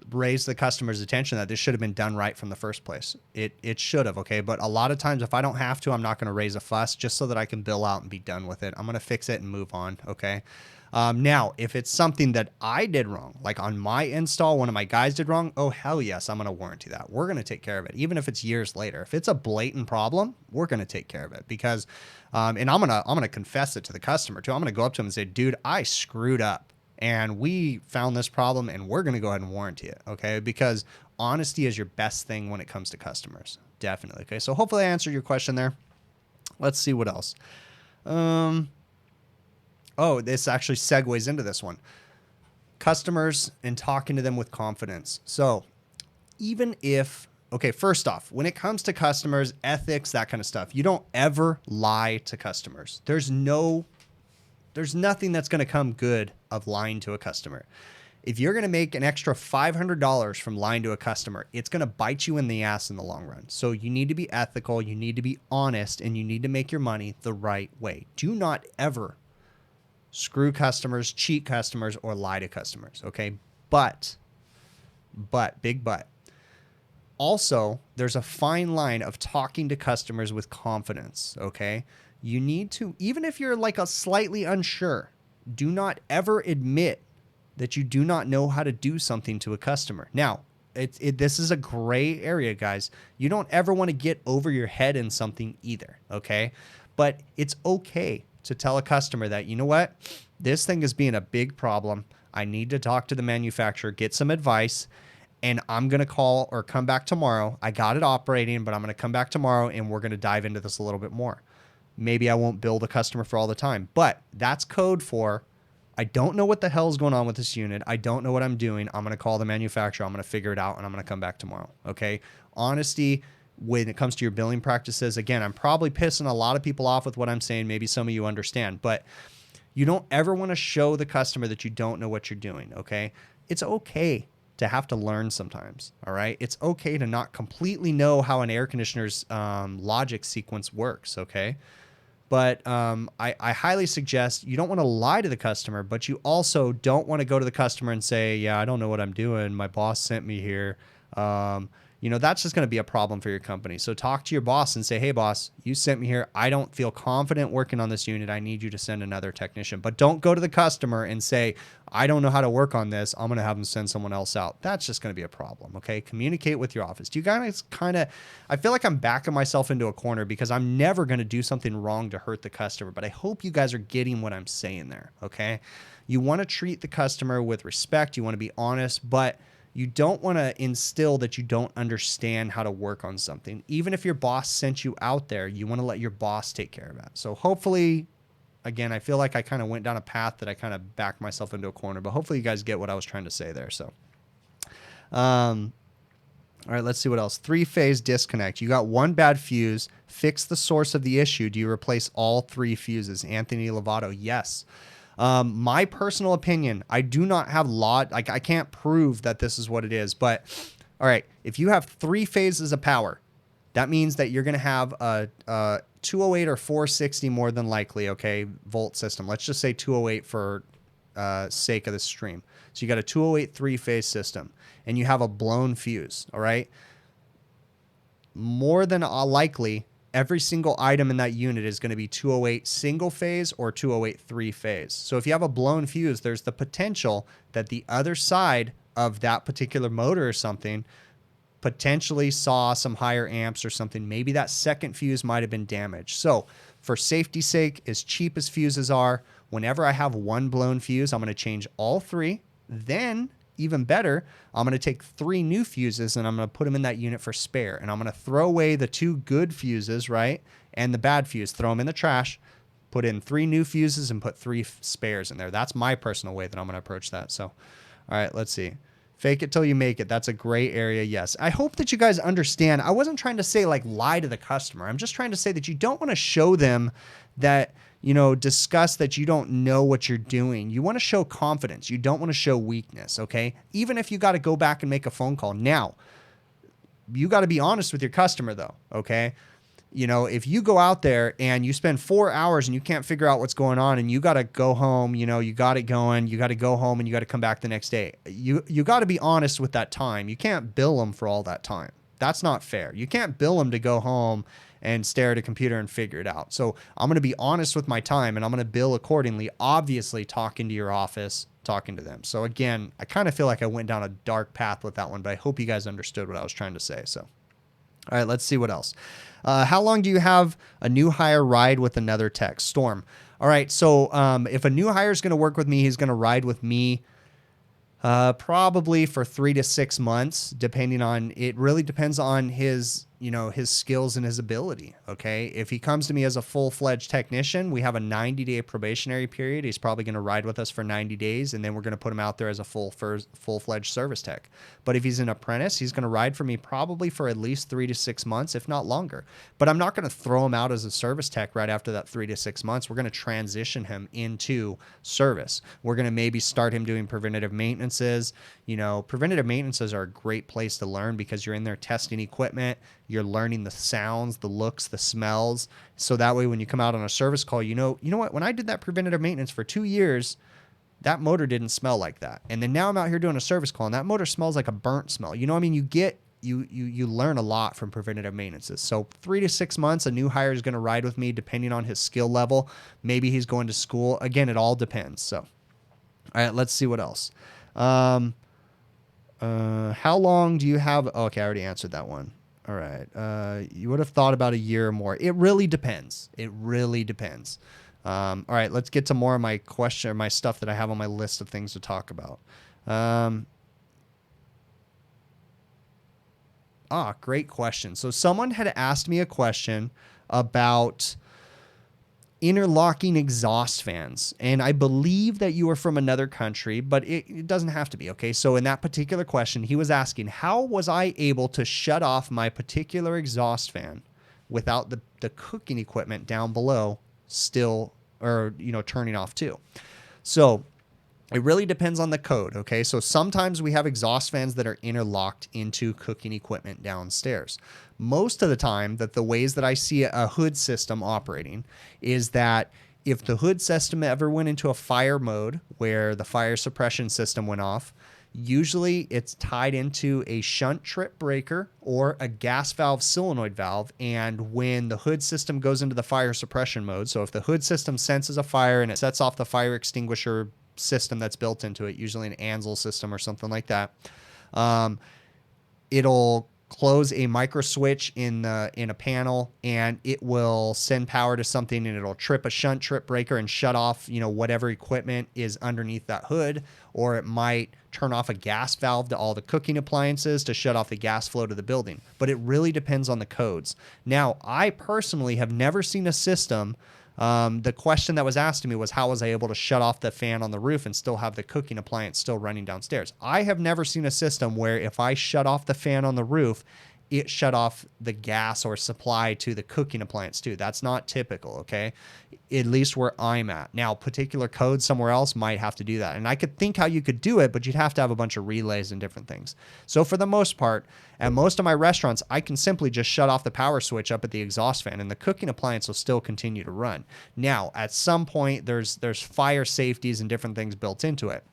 raise the customer's attention that this should have been done right from the first place? It should have, okay? But a lot of times, if I don't have to, I'm not going to raise a fuss just so that I can bill out and be done with it. I'm going to fix it and move on, okay? Now, if it's something that I did wrong, like on my install, one of my guys did wrong, oh, hell yes, I'm going to warranty that. We're going to take care of it, even if it's years later. If it's a blatant problem, we're going to take care of it because, and I'm going to confess it to the customer too. I'm going to go up to him and say, dude, I screwed up and we found this problem and we're going to go ahead and warranty it. Okay. Because honesty is your best thing when it comes to customers. Definitely. Okay. So hopefully I answered your question there. Let's see what else. Oh, this actually segues into this one. Customers and talking to them with confidence. So even if, okay, first off, when it comes to customers, ethics, that kind of stuff, you don't ever lie to customers. There's nothing that's going to come good of lying to a customer. If you're going to make an extra $500 from lying to a customer, it's going to bite you in the ass in the long run. So you need to be ethical, you need to be honest, and you need to make your money the right way. Do not ever screw customers, cheat customers, or lie to customers, okay? But, big but. Also, there's a fine line of talking to customers with confidence, okay? You need to, even if you're like a slightly unsure, do not ever admit that you do not know how to do something to a customer. Now, this is a gray area, guys. You don't ever want to get over your head in something either, okay? But it's okay to tell a customer that, you know what, this thing is being a big problem. I need to talk to the manufacturer, get some advice, and I'm going to call or come back tomorrow. I got it operating, but I'm going to come back tomorrow and we're going to dive into this a little bit more. Maybe I won't bill the customer for all the time, but that's code for, I don't know what the hell is going on with this unit. I don't know what I'm doing. I'm going to call the manufacturer. I'm going to figure it out and I'm going to come back tomorrow. Okay. Honesty when it comes to your billing practices. Again, I'm probably pissing a lot of people off with what I'm saying. Maybe some of you understand, but you don't ever want to show the customer that you don't know what you're doing. Okay. It's okay to have to learn sometimes. All right. It's okay to not completely know how an air conditioner's logic sequence works. Okay. But I highly suggest you don't want to lie to the customer, but you also don't want to go to the customer and say, yeah, I don't know what I'm doing. My boss sent me here. You know, that's just going to be a problem for your company. So talk to your boss and say, hey, boss, you sent me here. I don't feel confident working on this unit. I need you to send another technician. But don't go to the customer and say, I don't know how to work on this. I'm going to have them send someone else out. That's just going to be a problem. Okay. Communicate with your office. Do you guys I feel like I'm backing myself into a corner because I'm never going to do something wrong to hurt the customer, but I hope you guys are getting what I'm saying there. Okay. You want to treat the customer with respect. You want to be honest, but you don't want to instill that you don't understand how to work on something. Even if your boss sent you out there, you want to let your boss take care of that. So hopefully, again, I feel like I kind of went down a path that I kind of backed myself into a corner, but hopefully you guys get what I was trying to say there. So, all right, let's see what else. 3-phase disconnect. You got one bad fuse. Fix the source of the issue. Do you replace all 3 fuses? Anthony Lovato, yes. My personal opinion, I do not have I can't prove that this is what it is, but all right, if you have 3 phases of power, that means that you're going to have a 208 or 460 more than likely, okay, volt system. Let's just say 208 for sake of the stream. So you got a 208 3-phase system and you have a blown fuse, all right? More than likely, every single item in that unit is going to be 208 single phase or 208 3-phase. So if you have a blown fuse, there's the potential that the other side of that particular motor or something potentially saw some higher amps or something. Maybe that second fuse might have been damaged. So for safety's sake, as cheap as fuses are, whenever I have one blown fuse, I'm going to change all 3. Then even better, I'm going to take 3 new fuses and I'm going to put them in that unit for spare. And I'm going to throw away the 2 good fuses, right? And the bad fuse, throw them in the trash, put in 3 new fuses and put 3 spares in there. That's my personal way that I'm going to approach that. So, all right, let's see. Fake it till you make it. That's a gray area. Yes. I hope that you guys understand. I wasn't trying to say like lie to the customer. I'm just trying to say that you don't want to show them that, you know, discuss that you don't know what you're doing. You want to show confidence. You don't want to show weakness. Okay. Even if you got to go back and make a phone call. Now, you got to be honest with your customer though. Okay. You know, if you go out there and you spend 4 hours and you can't figure out what's going on and you got to go home, you know, you got it going, you got to go home and you got to come back the next day. You got to be honest with that time. You can't bill them for all that time. That's not fair. You can't bill them to go home and stare at a computer and figure it out. So I'm going to be honest with my time and I'm going to bill accordingly, obviously talking to your office, talking to them. So again, I kind of feel like I went down a dark path with that one, but I hope you guys understood what I was trying to say. So, all right, let's see what else. How long do you have a new hire ride with another tech? Storm. All right. So if a new hire is going to work with me, he's going to ride with me probably for 3 to 6 months, depending on, it really depends on his, you know, his skills and his ability. Okay. If he comes to me as a full-fledged technician, we have a 90-day probationary period. He's probably going to ride with us for 90 days. And then we're going to put him out there as a full-fledged service tech. But if he's an apprentice, he's going to ride for me probably for at least 3 to 6 months, if not longer. But I'm not going to throw him out as a service tech right after that 3 to 6 months. We're going to transition him into service. We're going to maybe start him doing preventative maintenances. You know, preventative maintenances are a great place to learn because you're in there testing equipment. You're learning the sounds, the looks, the smells. So that way, when you come out on a service call, you know what? When I did that preventative maintenance for 2 years, that motor didn't smell like that. And then now I'm out here doing a service call and that motor smells like a burnt smell. You know what I mean? You learn a lot from preventative maintenances. So 3 to 6 months, a new hire is going to ride with me depending on his skill level. Maybe he's going to school. Again, it all depends. So, all right, let's see what else. How long do you have? Oh, okay, I already answered that one. All right. You would have thought about a year or more. It really depends. It really depends. All right, let's get to more of my question, or my stuff that I have on my list of things to talk about. Great question. So someone had asked me a question about interlocking exhaust fans. And I believe that you are from another country, but it doesn't have to be. Okay. So in that particular question, he was asking, how was I able to shut off my particular exhaust fan without the cooking equipment down below still, or, you know, turning off too? So it really depends on the code. Okay. So sometimes we have exhaust fans that are interlocked into cooking equipment downstairs. Most of the time, that the ways that I see a hood system operating is that if the hood system ever went into a fire mode where the fire suppression system went off, usually it's tied into a shunt trip breaker or a gas valve solenoid valve. And when the hood system goes into the fire suppression mode, so if the hood system senses a fire and it sets off the fire extinguisher system that's built into it, usually an Ansel system or something like that, it'll close a micro switch in a panel, and it will send power to something, and it'll trip a shunt trip breaker and shut off, you know, whatever equipment is underneath that hood. Or it might turn off a gas valve to all the cooking appliances to shut off the gas flow to the building. But it really depends on the codes. Now, I personally have never seen a system. The question that was asked to me was, how was I able to shut off the fan on the roof and still have the cooking appliance still running downstairs? I have never seen a system where if I shut off the fan on the roof, it shut off the gas or supply to the cooking appliance too. That's not typical, okay? At least where I'm at. Now, particular code somewhere else might have to do that. And I could think how you could do it, but you'd have to have a bunch of relays and different things. So for the most part, at most of my restaurants, I can simply just shut off the power switch up at the exhaust fan and the cooking appliance will still continue to run. Now, at some point, there's fire safeties and different things built into it.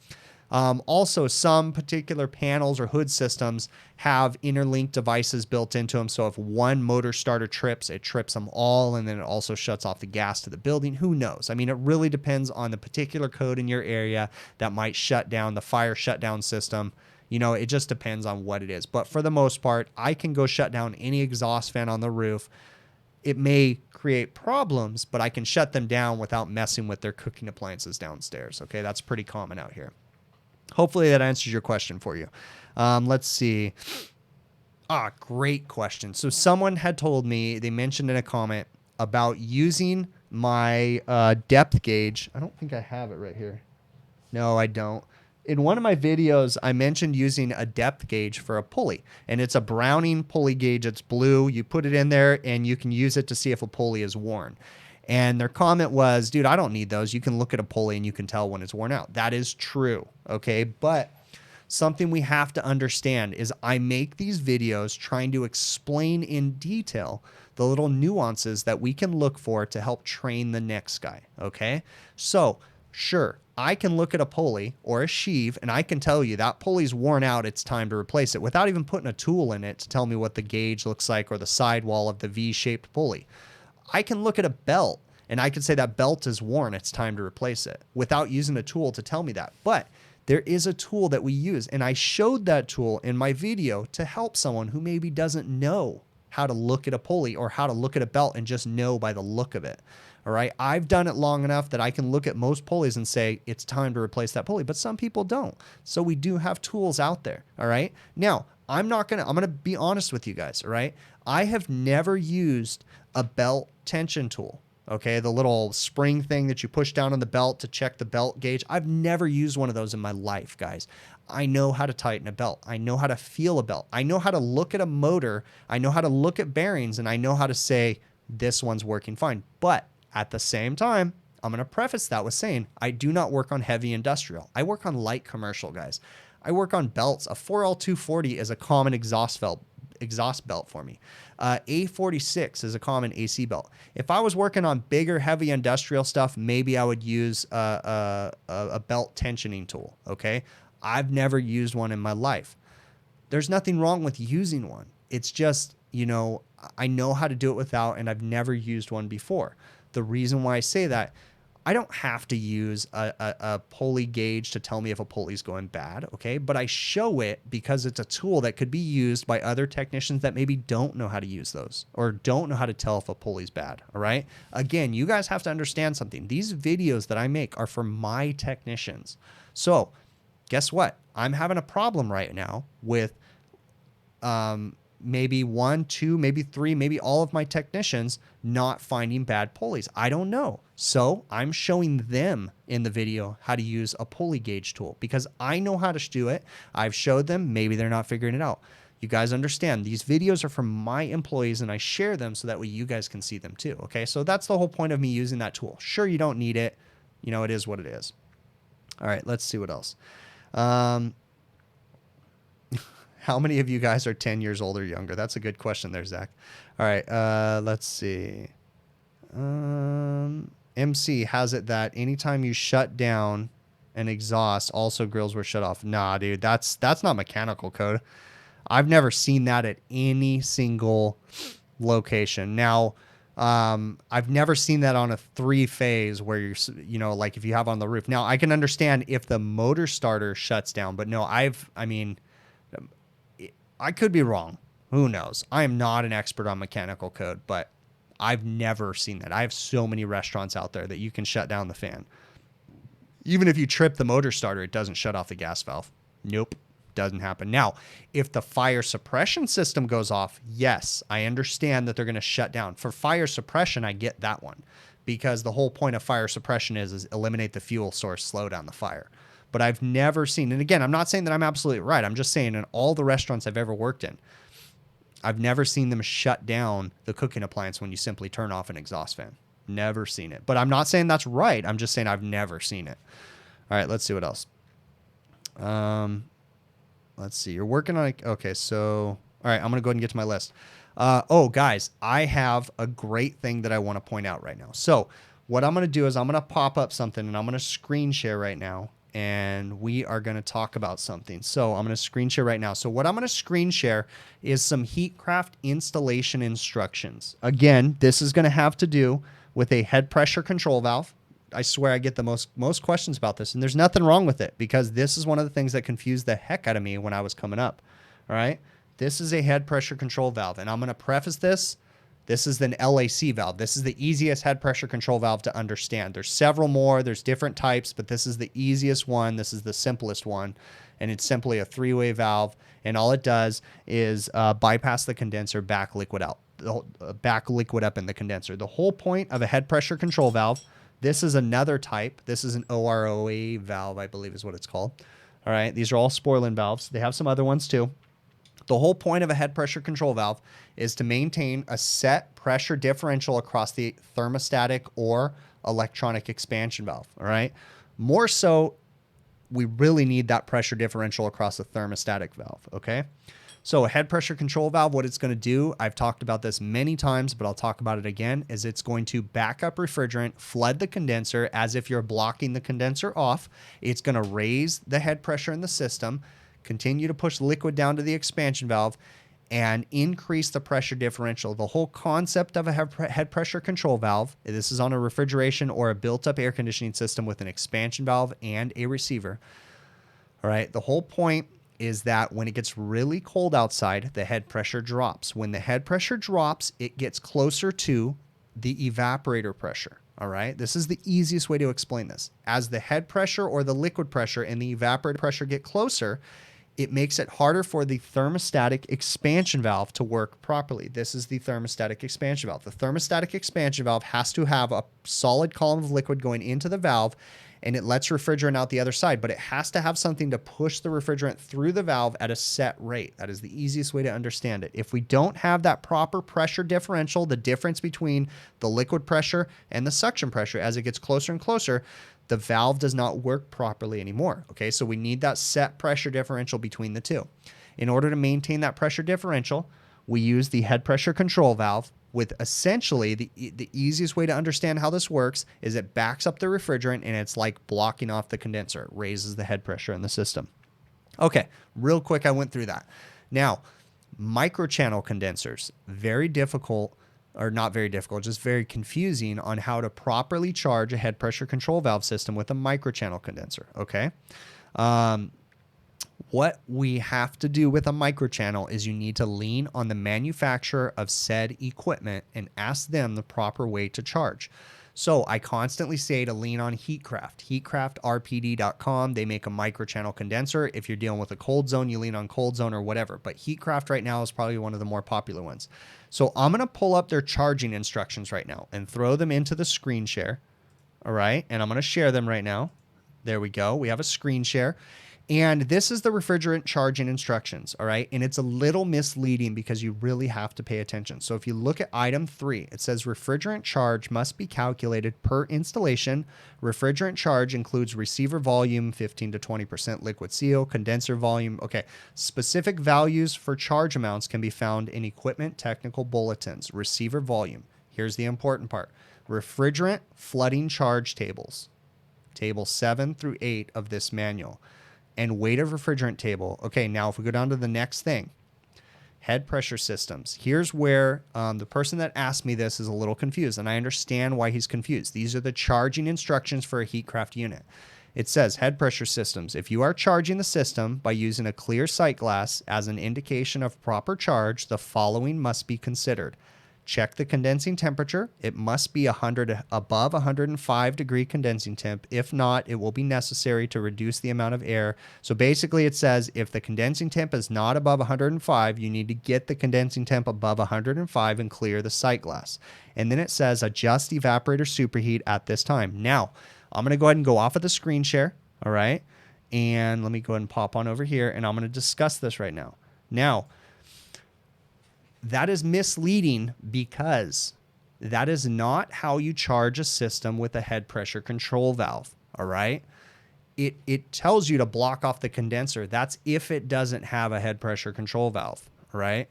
Also, some particular panels or hood systems have interlinked devices built into them. So if one motor starter trips, it trips them all, and then it also shuts off the gas to the building. Who knows? I mean, it really depends on the particular code in your area that might shut down the fire shutdown system. You know, it just depends on what it is. But for the most part, I can go shut down any exhaust fan on the roof. It may create problems, but I can shut them down without messing with their cooking appliances downstairs. Okay, that's pretty common out here. Hopefully that answers your question for you. Let's see. Great question. So someone had told me, they mentioned in a comment about using my depth gauge. I don't think I have it right here. No, I don't. in one of my videos, I mentioned using a depth gauge for a pulley, and it's a Browning pulley gauge. It's blue. You put it in there and you can use it to see if a pulley is worn. And their comment was, dude, I don't need those. You can look at a pulley and you can tell when it's worn out. That is true. Okay. But something we have to understand is I make these videos trying to explain in detail the little nuances that we can look for to help train the next guy. Okay. So sure, I can look at a pulley or a sheave and I can tell you that pulley's worn out, it's time to replace it without even putting a tool in it to tell me what the gauge looks like or the sidewall of the V-shaped pulley. I can look at a belt and I can say that belt is worn, it's time to replace it without using a tool to tell me that. But there is a tool that we use, and I showed that tool in my video to help someone who maybe doesn't know how to look at a pulley or how to look at a belt and just know by the look of it. All right. I've done it long enough that I can look at most pulleys and say it's time to replace that pulley, but some people don't. So we do have tools out there. All right. Now, I'm going to be honest with you guys. All right. I have never used a belt tension tool. Okay. The little spring thing that you push down on the belt to check the belt gauge. I've never used one of those in my life, guys. I know how to tighten a belt. I know how to feel a belt. I know how to look at a motor. I know how to look at bearings, and I know how to say this one's working fine. But at the same time, I'm going to preface that with saying I do not work on heavy industrial. I work on light commercial, guys. I work on belts. A 4L240 is a common exhaust belt for me. A46 is a common AC belt. If I was working on bigger, heavy industrial stuff, maybe I would use a belt tensioning tool. Okay. I've never used one in my life. There's nothing wrong with using one. It's just, you know, I know how to do it without, and I've never used one before. The reason why I say that, I don't have to use a pulley gauge to tell me if a pulley's going bad, okay? But I show it because it's a tool that could be used by other technicians that maybe don't know how to use those or don't know how to tell if a pulley's bad, all right? Again, you guys have to understand something. These videos that I make are for my technicians. So guess what? I'm having a problem right now with maybe 1, 2, maybe 3, maybe all of my technicians not finding bad pulleys. I don't know. So I'm showing them in the video how to use a pulley gauge tool because I know how to do it. I've showed them. Maybe they're not figuring it out. You guys understand these videos are from my employees and I share them so that way you guys can see them too. Okay. So that's the whole point of me using that tool. Sure, you don't need it. You know, it is what it is. All right. Let's see what else. How many of you guys are 10 years old or younger? That's a good question there, Zach. All right, let's see. MC has it that anytime you shut down an exhaust, also grills were shut off. Nah, dude, that's not mechanical code. I've never seen that at any single location. Now, I've never seen that on a 3-phase where you're, you know, like if you have on the roof. Now, I can understand if the motor starter shuts down, but no, I could be wrong. Who knows? I am not an expert on mechanical code, but I've never seen that. I have so many restaurants out there that you can shut down the fan. Even if you trip the motor starter, it doesn't shut off the gas valve. Nope, doesn't happen. Now, if the fire suppression system goes off, yes, I understand that they're going to shut down. For fire suppression, I get that one because the whole point of fire suppression is eliminate the fuel source, slow down the fire. But I've never seen, and again, I'm not saying that I'm absolutely right. I'm just saying in all the restaurants I've ever worked in, I've never seen them shut down the cooking appliance when you simply turn off an exhaust fan. Never seen it. But I'm not saying that's right. I'm just saying I've never seen it. All right, let's see what else. Let's see. You're working on it. Okay, so, all right, I'm going to go ahead and get to my list. Oh, guys, I have a great thing that I want to point out right now. So what I'm going to do is I'm going to pop up something, and I'm going to screen share right now. And we are going to talk about something. So I'm going to screen share right now. So what I'm going to screen share is some Heatcraft installation instructions. Again, this is going to have to do with a head pressure control valve. I swear I get the most questions about this, and there's nothing wrong with it because this is one of the things that confused the heck out of me when I was coming up. All right. This is a head pressure control valve, and I'm going to preface this. This is an LAC valve. This is the easiest head pressure control valve to understand. There's several more. There's different types, but this is the easiest one. This is the simplest one, and it's simply a 3-way valve, and all it does is bypass the condenser, back liquid out, back liquid up in the condenser. The whole point of a head pressure control valve, this is another type. This is an OROA valve, I believe is what it's called. All right, these are all Sporlan valves. They have some other ones too. The whole point of a head pressure control valve is to maintain a set pressure differential across the thermostatic or electronic expansion valve. All right, more so, we really need that pressure differential across the thermostatic valve. Okay. So a head pressure control valve, what it's going to do, I've talked about this many times, but I'll talk about it again, is it's going to back up refrigerant, flood the condenser as if you're blocking the condenser off. It's going to raise the head pressure in the system, continue to push liquid down to the expansion valve, and increase the pressure differential. The whole concept of a head pressure control valve, this is on a refrigeration or a built-up air conditioning system with an expansion valve and a receiver. All right, the whole point is that when it gets really cold outside, the head pressure drops. When the head pressure drops, it gets closer to the evaporator pressure. All right, this is the easiest way to explain this. As the head pressure or the liquid pressure and the evaporator pressure get closer, it makes it harder for the thermostatic expansion valve to work properly. This is the thermostatic expansion valve. The thermostatic expansion valve has to have a solid column of liquid going into the valve, and it lets refrigerant out the other side, but it has to have something to push the refrigerant through the valve at a set rate. That is the easiest way to understand it. If we don't have that proper pressure differential, the difference between the liquid pressure and the suction pressure as it gets closer and closer, the valve does not work properly anymore. Okay, so we need that set pressure differential between the two. In order to maintain that pressure differential, we use the head pressure control valve with essentially the easiest way to understand how this works is it backs up the refrigerant and it's like blocking off the condenser. It raises the head pressure in the system. Okay, real quick, I went through that. Now, microchannel condensers, very difficult, or not very difficult, just very confusing on how to properly charge a head pressure control valve system with a microchannel condenser, okay? What we have to do with a microchannel is you need to lean on the manufacturer of said equipment and ask them the proper way to charge. So I constantly say to lean on Heatcraft, heatcraftrpd.com. They make a microchannel condenser. If you're dealing with a cold zone, you lean on cold zone or whatever. But Heatcraft right now is probably one of the more popular ones. So I'm going to pull up their charging instructions right now and throw them into the screen share. All right. And I'm going to share them right now. There we go. We have a screen share. And this is the refrigerant charging instructions, all right? And it's a little misleading because you really have to pay attention. So if you look at item 3, it says refrigerant charge must be calculated per installation. Refrigerant charge includes receiver volume, 15 to 20% liquid seal, condenser volume. Okay, specific values for charge amounts can be found in equipment technical bulletins. Receiver volume. Here's the important part. Refrigerant flooding charge tables. Table 7 through 8 of this manual. And weight of refrigerant table. Okay, now if we go down to the next thing, head pressure systems. Here's where the person that asked me this is a little confused, and I understand why he's confused. These are the charging instructions for a Heatcraft unit. It says head pressure systems. If you are charging the system by using a clear sight glass as an indication of proper charge, the following must be considered. Check the condensing temperature. It must be above 105 degree condensing temp. If not, it will be necessary to reduce the amount of air. So basically it says if the condensing temp is not above 105, you need to get the condensing temp above 105 and clear the sight glass. And then it says adjust evaporator superheat at this time. Now, I'm going to go ahead and go off of the screen share. All right. And let me go ahead and pop on over here and I'm going to discuss this right now. Now, that is misleading because that is not how you charge a system with a head pressure control valve, all right? It tells you to block off the condenser. That's if it doesn't have a head pressure control valve, all right?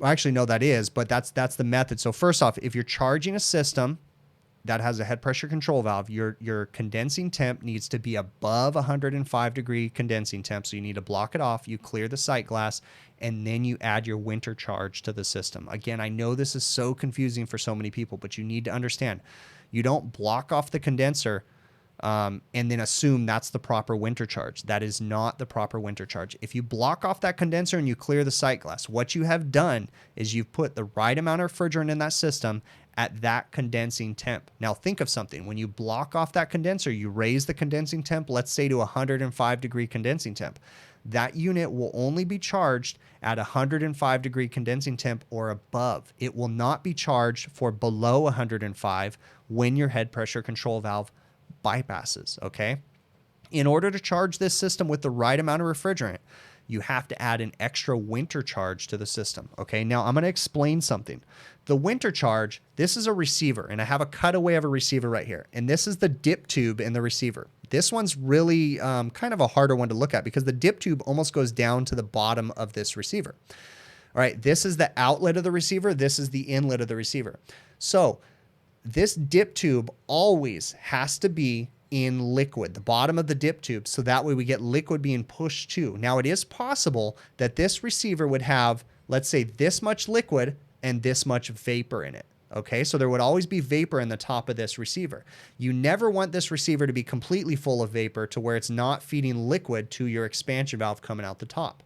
Actually, no, that is, but that's the method. So first off, if you're charging a system that has a head pressure control valve, your condensing temp needs to be above 105 degree condensing temp. So you need to block it off. You clear the sight glass, and then you add your winter charge to the system. Again, I know this is so confusing for so many people, but you need to understand, you don't block off the condenser and then assume that's the proper winter charge. That is not the proper winter charge. If you block off that condenser and you clear the sight glass, what you have done is you've put the right amount of refrigerant in that system at that condensing temp. Now think of something. When you block off that condenser, you raise the condensing temp, let's say to 105 degree condensing temp. That unit will only be charged at 105 degree condensing temp or above. It will not be charged for below 105 when your head pressure control valve bypasses, okay? In order to charge this system with the right amount of refrigerant, you have to add an extra winter charge to the system. Okay, now I'm going to explain something. The winter charge, this is a receiver, and I have a cutaway of a receiver right here. And this is the dip tube in the receiver. This one's really kind of a harder one to look at because the dip tube almost goes down to the bottom of this receiver. All right, this is the outlet of the receiver. This is the inlet of the receiver. So this dip tube always has to be in liquid, the bottom of the dip tube, so that way we get liquid being pushed to. Now, it is possible that this receiver would have, let's say, this much liquid and this much vapor in it. Okay, so there would always be vapor in the top of this receiver. You never want this receiver to be completely full of vapor to where it's not feeding liquid to your expansion valve coming out the top.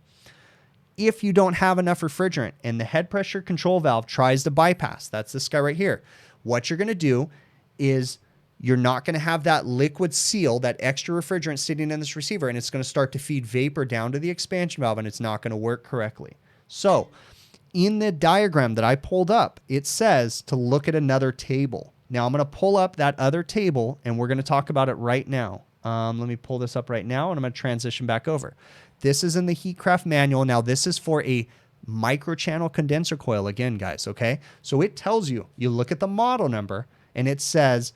If you don't have enough refrigerant and the head pressure control valve tries to bypass, that's this guy right here, what you're going to do is you're not going to have that liquid seal, that extra refrigerant sitting in this receiver, and it's going to start to feed vapor down to the expansion valve, and it's not going to work correctly. So in the diagram that I pulled up, it says to look at another table. Now I'm going to pull up that other table, and we're going to talk about it right now. Let me pull this up right now, and I'm going to transition back over. This is in the Heatcraft manual. Now this is for a microchannel condenser coil again, guys, okay? So it tells you, you look at the model number, and it says,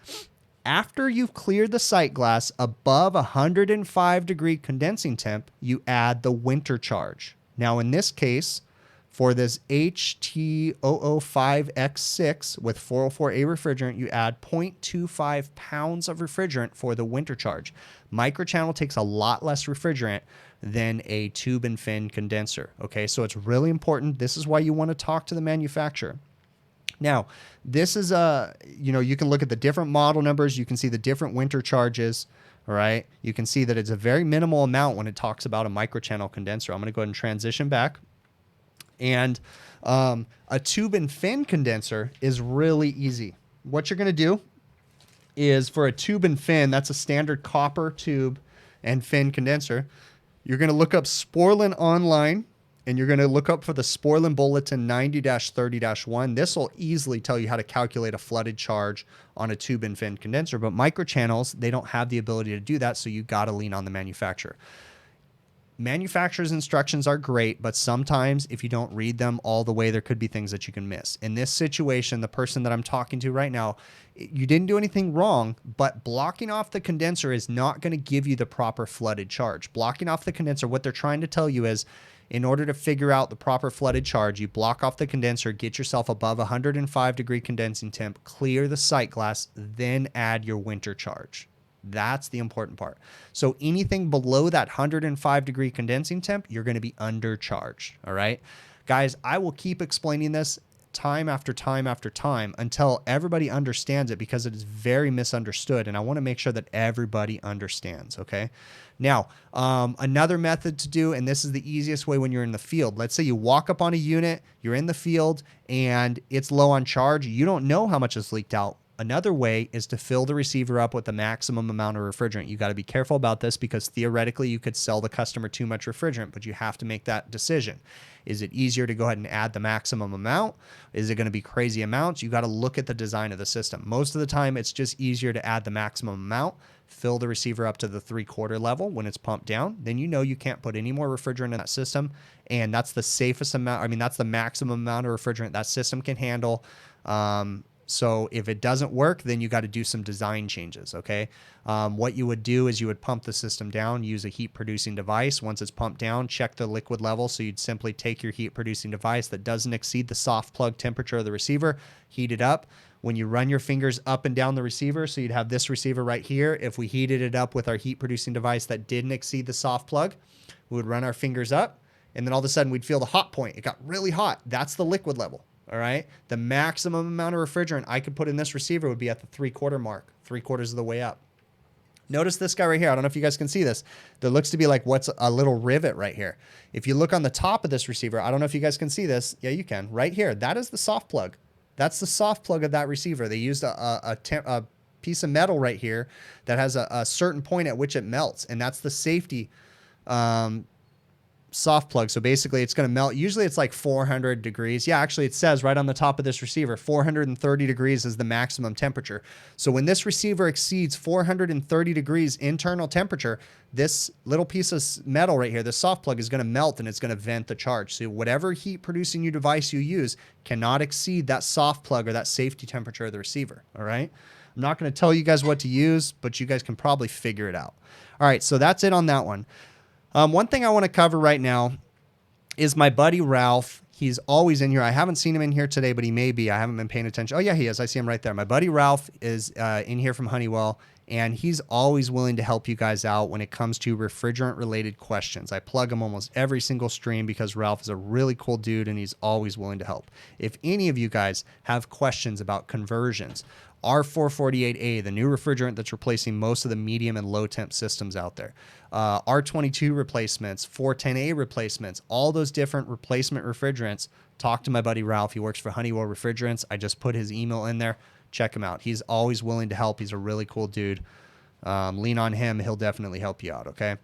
after you've cleared the sight glass above 105 degree condensing temp, you add the winter charge. Now in this case, for this HT005X6 with 404A refrigerant, you add 0.25 pounds of refrigerant for the winter charge. Microchannel takes a lot less refrigerant than a tube and fin condenser. Okay, so it's really important. This is why you want to talk to the manufacturer. Now, this is you can look at the different model numbers. You can see the different winter charges. All right. You can see that it's a very minimal amount when it talks about a microchannel condenser. I'm going to go ahead and transition back. And a tube and fin condenser is really easy. What you're going to do is for a tube and fin, that's a standard copper tube and fin condenser. You're going to look up Sporlan online, and you're going to look up for the Sporlan Bulletin 90-30-1. This will easily tell you how to calculate a flooded charge on a tube and fin condenser. But microchannels, they don't have the ability to do that, so you got to lean on the manufacturer. Manufacturer's instructions are great, but sometimes if you don't read them all the way, there could be things that you can miss. In this situation, the person that I'm talking to right now, you didn't do anything wrong, but blocking off the condenser is not going to give you the proper flooded charge. Blocking off the condenser, what they're trying to tell you is, in order to figure out the proper flooded charge, you block off the condenser, get yourself above 105 degree condensing temp, clear the sight glass, then add your winter charge. That's the important part. So anything below that 105 degree condensing temp, you're going to be undercharged. All right, guys, I will keep explaining this time after time after time until everybody understands it, because it is very misunderstood, and I want to make sure that everybody understands. Okay. Now, another method to do, and this is the easiest way when you're in the field. Let's say you walk up on a unit, you're in the field, and it's low on charge. You don't know how much is leaked out. Another way is to fill the receiver up with the maximum amount of refrigerant. You got to be careful about this, because theoretically you could sell the customer too much refrigerant, but you have to make that decision. Is it easier to go ahead and add the maximum amount? Is it going to be crazy amounts? You got to look at the design of the system. Most of the time, it's just easier to add the maximum amount, fill the receiver up to the 3/4 level when it's pumped down. Then you know you can't put any more refrigerant in that system, and that's the safest amount. I mean, that's the maximum amount of refrigerant that system can handle. So if it doesn't work, then you got to do some design changes, okay? What you would do is you would pump the system down, use a heat producing device. Once it's pumped down, check the liquid level. So you'd simply take your heat producing device that doesn't exceed the soft plug temperature of the receiver, heat it up. When you run your fingers up and down the receiver, so you'd have this receiver right here. If we heated it up with our heat producing device that didn't exceed the soft plug, we would run our fingers up, and then all of a sudden we'd feel the hot point. It got really hot. That's the liquid level. All right. The maximum amount of refrigerant I could put in this receiver would be at the 3/4 mark, 3/4 of the way up. Notice this guy right here. I don't know if you guys can see this. There looks to be like what's a little rivet right here. If you look on the top of this receiver, I don't know if you guys can see this. Yeah, you can. Right here. That is the soft plug. That's the soft plug of that receiver. They used a piece of metal right here that has a certain point at which it melts, and that's the safety soft plug. So basically it's going to melt. Usually it's like 400 degrees. Yeah, actually it says right on the top of this receiver, 430 degrees is the maximum temperature. So when this receiver exceeds 430 degrees internal temperature, this little piece of metal right here, the soft plug, is going to melt and it's going to vent the charge. So whatever heat producing your device you use cannot exceed that soft plug or that safety temperature of the receiver. All right. I'm not going to tell you guys what to use, but you guys can probably figure it out. All right. So that's it on that one. One thing I want to cover right now is my buddy Ralph. He's always in here. I haven't seen him in here today, but he may be. I haven't been paying attention. Oh, yeah, he is. I see him right there. My buddy Ralph is in here from Honeywell, and he's always willing to help you guys out when it comes to refrigerant-related questions. I plug him almost every single stream because Ralph is a really cool dude, and he's always willing to help. If any of you guys have questions about conversions, R448A, the new refrigerant that's replacing most of the medium and low temp systems out there, R22 replacements, 410A replacements, all those different replacement refrigerants, talk to my buddy Ralph. He works for Honeywell Refrigerants. I just put his email in there. Check him out. He's always willing to help. He's a really cool dude. Lean on him. He'll definitely help you out, okay?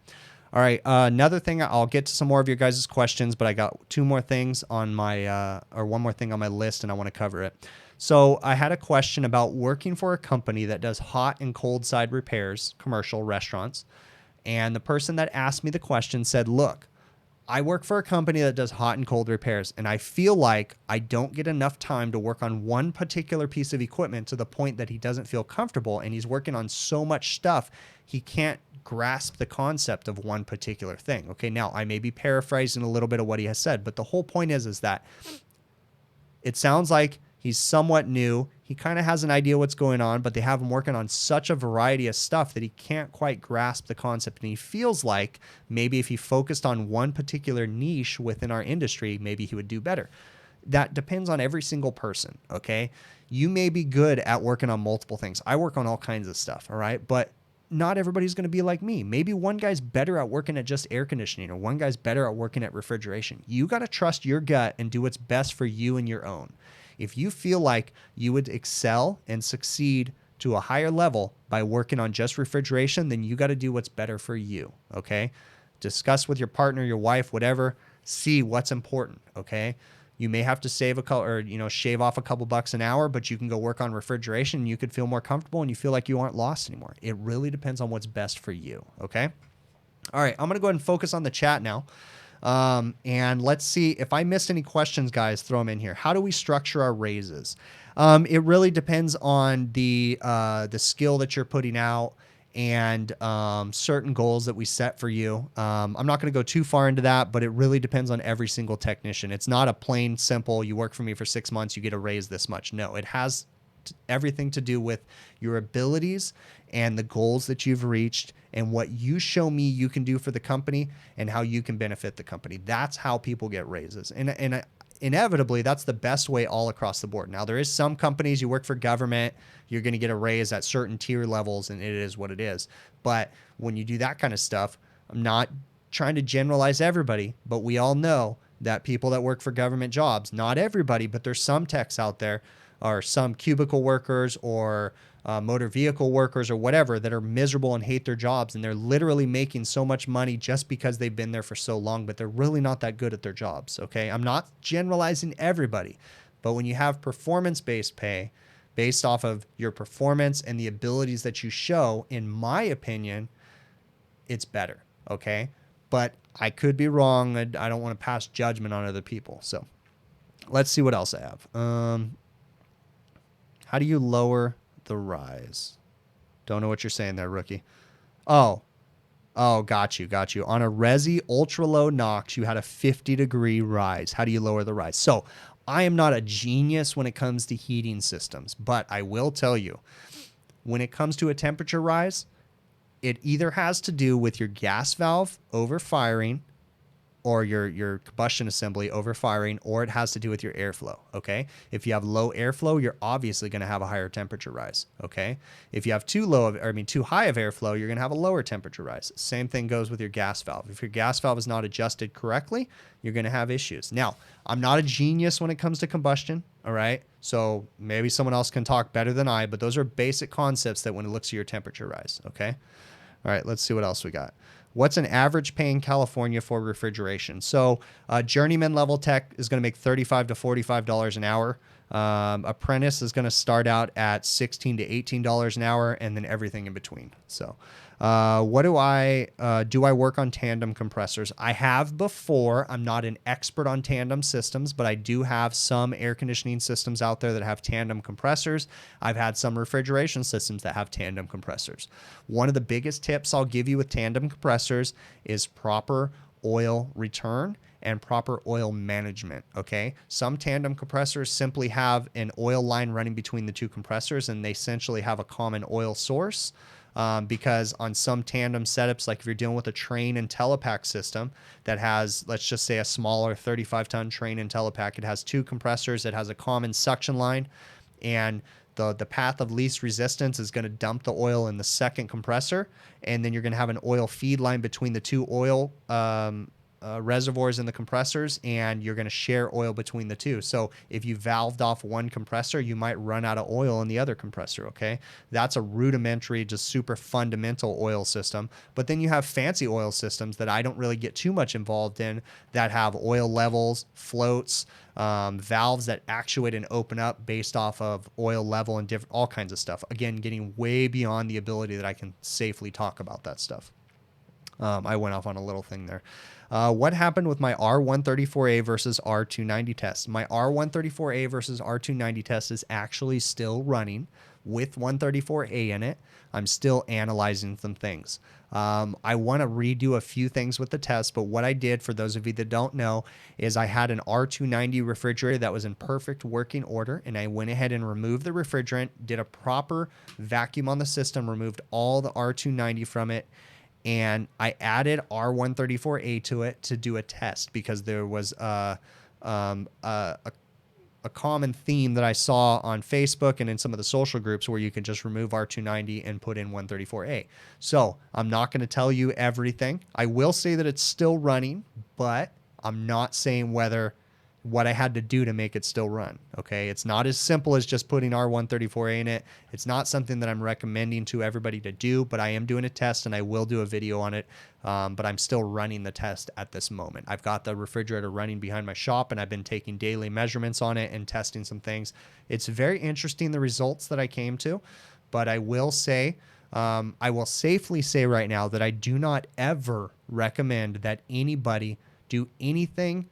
All right, another thing, I'll get to some more of your guys' questions, but I got two more things on my, or one more thing on my list, and I want to cover it. So I had a question about working for a company that does hot and cold side repairs, commercial restaurants. And the person that asked me the question said, look, I work for a company that does hot and cold repairs, and I feel like I don't get enough time to work on one particular piece of equipment to the point that he doesn't feel comfortable, and he's working on so much stuff, he can't grasp the concept of one particular thing. Okay, now I may be paraphrasing a little bit of what he has said, but the whole point is that it sounds like he's somewhat new. He kind of has an idea what's going on, but they have him working on such a variety of stuff that he can't quite grasp the concept. And he feels like maybe if he focused on one particular niche within our industry, maybe he would do better. That depends on every single person, okay? You may be good at working on multiple things. I work on all kinds of stuff, all right? But not everybody's going to be like me. Maybe one guy's better at working at just air conditioning, or one guy's better at working at refrigeration. You got to trust your gut and do what's best for you and your own. If you feel like you would excel and succeed to a higher level by working on just refrigeration, then you got to do what's better for you, okay? Discuss with your partner, your wife, whatever. See what's important, okay? You may have to save a couple, or shave off a couple bucks an hour, but you can go work on refrigeration and you could feel more comfortable and you feel like you aren't lost anymore. It really depends on what's best for you, okay? All right, I'm going to go ahead and focus on the chat now. And let's see if I missed any questions, guys, throw them in here. How do we structure our raises? It really depends on the skill that you're putting out and certain goals that we set for you. I'm not going to go too far into that, but it really depends on every single technician. It's not a plain, simple, you work for me for 6 months, you get a raise this much. No, it has everything to do with your abilities and the goals that you've reached and what you show me you can do for the company and how you can benefit the company. That's how people get raises. And inevitably, that's the best way all across the board. Now, there is some companies, you work for government, you're going to get a raise at certain tier levels, and it is what it is. But when you do that kind of stuff, I'm not trying to generalize everybody, but we all know that people that work for government jobs, not everybody, but there's some techs out there, or some cubicle workers or motor vehicle workers or whatever that are miserable and hate their jobs, and they're literally making so much money just because they've been there for so long, but they're really not that good at their jobs, okay? I'm not generalizing everybody, but when you have performance-based pay based off of your performance and the abilities that you show, in my opinion, it's better, okay? But I could be wrong. I don't want to pass judgment on other people. So let's see what else I have. How do you lower the rise? Don't know what you're saying there, rookie. Oh, got you. On a Resi ultra low NOx, you had a 50-degree rise. How do you lower the rise? So I am not a genius when it comes to heating systems, but I will tell you, when it comes to a temperature rise, it either has to do with your gas valve overfiring or your combustion assembly overfiring, or it has to do with your airflow, okay? If you have low airflow, you're obviously going to have a higher temperature rise, okay? If you have too high of airflow, you're going to have a lower temperature rise. Same thing goes with your gas valve. If your gas valve is not adjusted correctly, you're going to have issues. Now, I'm not a genius when it comes to combustion, all right? So maybe someone else can talk better than I, but those are basic concepts that when it looks at your temperature rise, okay? All right, let's see what else we got. What's an average pay in California for refrigeration? So journeyman level tech is going to make $35 to $45 an hour. Apprentice is going to start out at $16 to $18 an hour, and then everything in between. So what do I work on tandem compressors? I have before. I'm not an expert on tandem systems, but I do have some air conditioning systems out there that have tandem compressors. I've had some refrigeration systems that have tandem compressors. One of the biggest tips I'll give you with tandem compressors is proper oil return and proper oil management. Okay. Some tandem compressors simply have an oil line running between the two compressors, and they essentially have a common oil source. Because on some tandem setups, like if you're dealing with a train and telepack system that has, let's just say, a smaller 35-ton train and telepack, it has two compressors, it has a common suction line, and the path of least resistance is going to dump the oil in the second compressor, and then you're going to have an oil feed line between the two oil reservoirs in the compressors, and you're going to share oil between the two. So if you valved off one compressor, you might run out of oil in the other compressor. Okay. That's a rudimentary, just super fundamental oil system. But then you have fancy oil systems that I don't really get too much involved in that have oil levels, floats, valves that actuate and open up based off of oil level and different, all kinds of stuff. Again, getting way beyond the ability that I can safely talk about that stuff. I went off on a little thing there. What happened with my R134A versus R290 test? My R134A versus R290 test is actually still running with 134A in it. I'm still analyzing some things. I want to redo a few things with the test, but what I did, for those of you that don't know, is I had an R290 refrigerator that was in perfect working order, and I went ahead and removed the refrigerant, did a proper vacuum on the system, removed all the R290 from it, and I added R134A to it to do a test, because there was a common theme that I saw on Facebook and in some of the social groups where you can just remove R290 and put in 134A. So I'm not going to tell you everything. I will say that it's still running, but I'm not saying what I had to do to make it still run. Okay. It's not as simple as just putting R134A in it. It's not something that I'm recommending to everybody to do, but I am doing a test and I will do a video on it. But I'm still running the test at this moment. I've got the refrigerator running behind my shop, and I've been taking daily measurements on it and testing some things. It's very interesting, the results that I came to, but I will say, I will safely say right now that I do not ever recommend that anybody do anything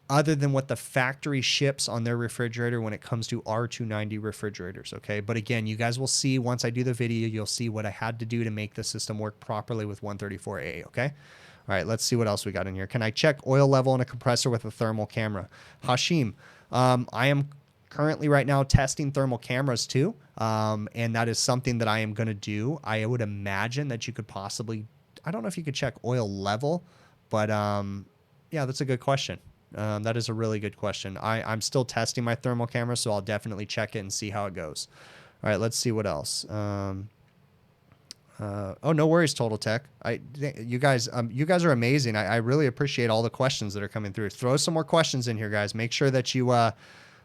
other than what the factory ships on their refrigerator when it comes to R290 refrigerators. Okay. But again, you guys will see once I do the video, you'll see what I had to do to make the system work properly with 134A. Okay. All right. Let's see what else we got in here. Can I check oil level in a compressor with a thermal camera? Hashim, I am currently right now testing thermal cameras too. And that is something that I am going to do. I would imagine that you could possibly, I don't know if you could check oil level, but yeah, that's a good question. That is a really good question. I'm still testing my thermal camera, so I'll definitely check it and see how it goes. All right, let's see what else. Oh, no worries, Total Tech. You guys are amazing. I really appreciate all the questions that are coming through. Throw some more questions in here, guys. Make sure that you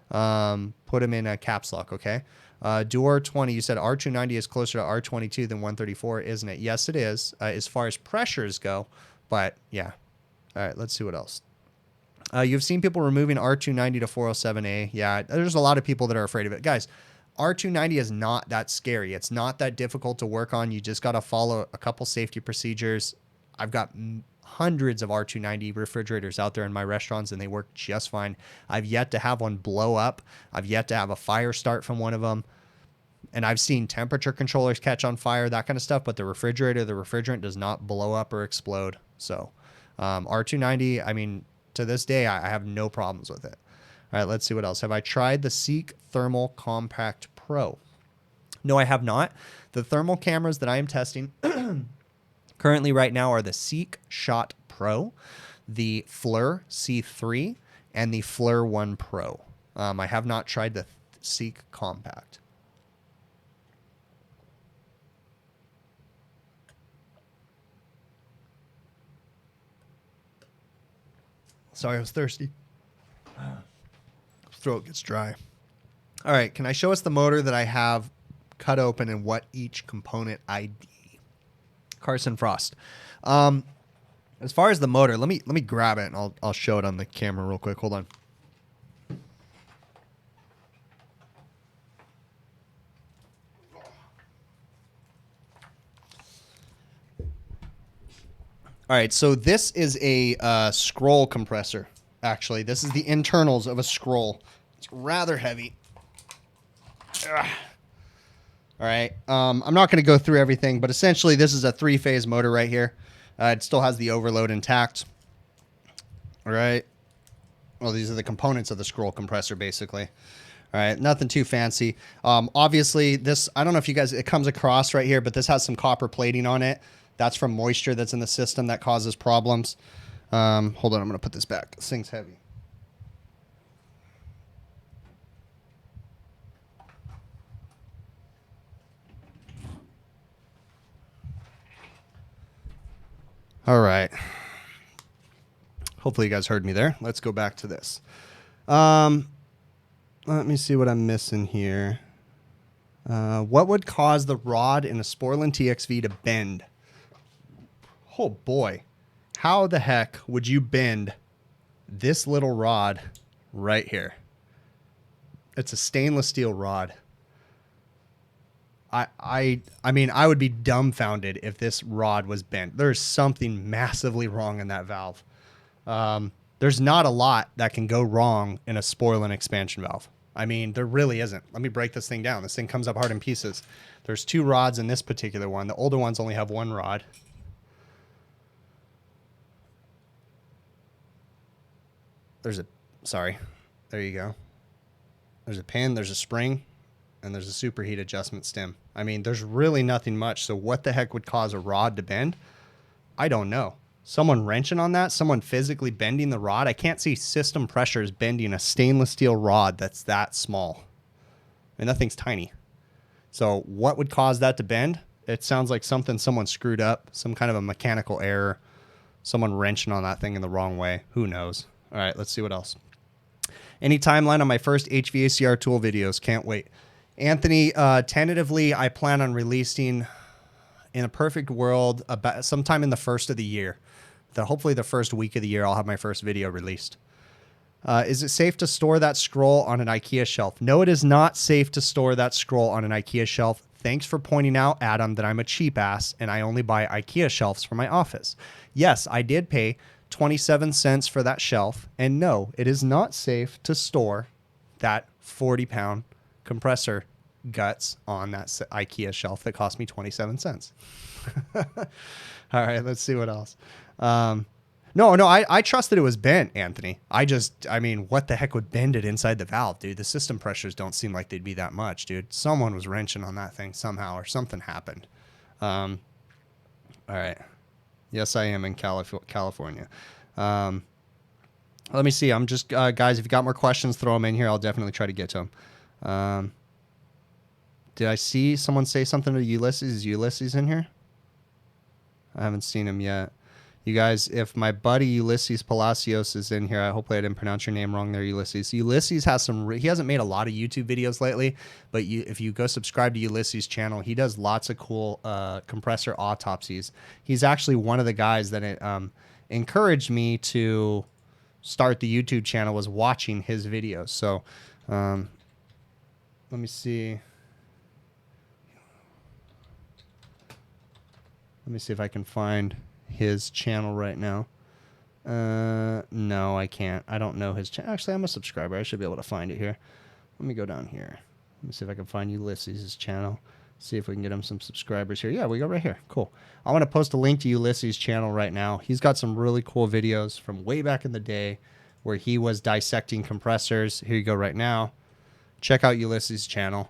put them in a caps lock, okay? Duor20, you said R290 is closer to R22 than 134, isn't it? Yes, it is, as far as pressures go, but yeah. All right, let's see what else. You've seen people removing R290 to 407A. Yeah, there's a lot of people that are afraid of it. Guys, R290 is not that scary. It's not that difficult to work on. You just got to follow a couple safety procedures. I've got hundreds of R290 refrigerators out there in my restaurants, and they work just fine. I've yet to have one blow up. I've yet to have a fire start from one of them. And I've seen temperature controllers catch on fire, that kind of stuff, but the refrigerant does not blow up or explode. So R290, I mean, to this day, I have no problems with it. All right, let's see what else. Have I tried the Seek Thermal Compact Pro? No, I have not. The thermal cameras that I am testing currently right now are the Seek Shot Pro, the FLIR C3, and the FLIR 1 Pro. I have not tried the Seek Compact. Sorry, I was thirsty. Throat gets dry. All right, can I show us the motor that I have cut open and what each component ID? Carson Frost. As far as the motor, let me grab it and I'll show it on the camera real quick. Hold on. All right, so this is a scroll compressor. Actually, this is the internals of a scroll. It's rather heavy. Ugh. All right, I'm not going to go through everything, but essentially this is a 3-phase motor right here. It still has the overload intact. All right. Well, these are the components of the scroll compressor, basically. All right, nothing too fancy. Obviously, this, I don't know if you guys, it comes across right here, but this has some copper plating on it. That's from moisture that's in the system that causes problems. Hold on, I'm going to put this back. This thing's heavy. All right. Hopefully you guys heard me there. Let's go back to this. Let me see what I'm missing here. What would cause the rod in a Sporlan TXV to bend? Oh boy. How the heck would you bend this little rod right here? It's a stainless steel rod. I mean, I would be dumbfounded if this rod was bent. There's something massively wrong in that valve. There's not a lot that can go wrong in a Sporlan expansion valve. I mean, there really isn't. Let me break this thing down. This thing comes up hard in pieces. There's 2 rods in this particular one. The older ones only have 1 rod. There's a, sorry, there you go. There's a pin, there's a spring, and there's a superheat adjustment stem. I mean, there's really nothing much. So what the heck would cause a rod to bend? I don't know. Someone wrenching on that? Someone physically bending the rod? I can't see system pressures bending a stainless steel rod that's that small. I mean, that thing's tiny. So what would cause that to bend? It sounds like something someone screwed up, some kind of a mechanical error, someone wrenching on that thing in the wrong way. Who knows? All right, let's see what else. Any timeline on my first HVACR tool videos? Can't wait. Anthony, tentatively, I plan on releasing, in a perfect world, about sometime in the first of the year. Hopefully the first week of the year, I'll have my first video released. Is it safe to store that scroll on an IKEA shelf? No, it is not safe to store that scroll on an IKEA shelf. Thanks for pointing out, Adam, that I'm a cheap ass and I only buy IKEA shelves for my office. Yes, I did pay 27 cents for that shelf. And no, it is not safe to store that 40-pound compressor guts on that IKEA shelf that cost me 27 cents. All right, let's see what else. No, I trust that it was bent, Anthony. I mean, what the heck would bend it inside the valve, dude? The system pressures don't seem like they'd be that much, dude. Someone was wrenching on that thing somehow or something happened. All right. Yes, I am in California. Let me see. I'm just, guys, if you got more questions, throw them in here. I'll definitely try to get to them. Did I see someone say something to Ulysses? Is Ulysses in here? I haven't seen him yet. You guys, if my buddy Ulysses Palacios is in here, hopefully I didn't pronounce your name wrong there, Ulysses. Ulysses has he hasn't made a lot of YouTube videos lately, but if you go subscribe to Ulysses' channel, he does lots of cool compressor autopsies. He's actually one of the guys that encouraged me to start the YouTube channel, was watching his videos. So let me see. Let me see if I can find his channel right now. No, I can't. I don't know his channel. Actually, I'm a subscriber. I should be able to find it here. Let me go down here. Let me see if I can find Ulysses' channel. See if we can get him some subscribers here. Yeah, we go right here. Cool. I want to post a link to Ulysses' channel right now. He's got some really cool videos from way back in the day where he was dissecting compressors. Here you go right now. Check out Ulysses' channel.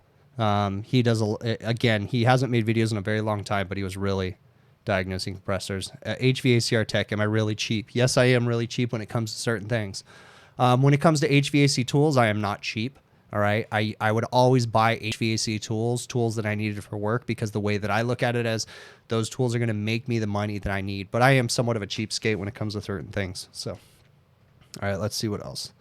He does, again, he hasn't made videos in a very long time, but he was really diagnosing compressors. HVACR tech, am I really cheap? Yes, I am really cheap when it comes to certain things. When it comes to HVAC tools, I am not cheap. All right. I would always buy HVAC tools that I needed for work, because the way that I look at it as those tools are going to make me the money that I need. But I am somewhat of a cheapskate when it comes to certain things. So, all right, let's see what else.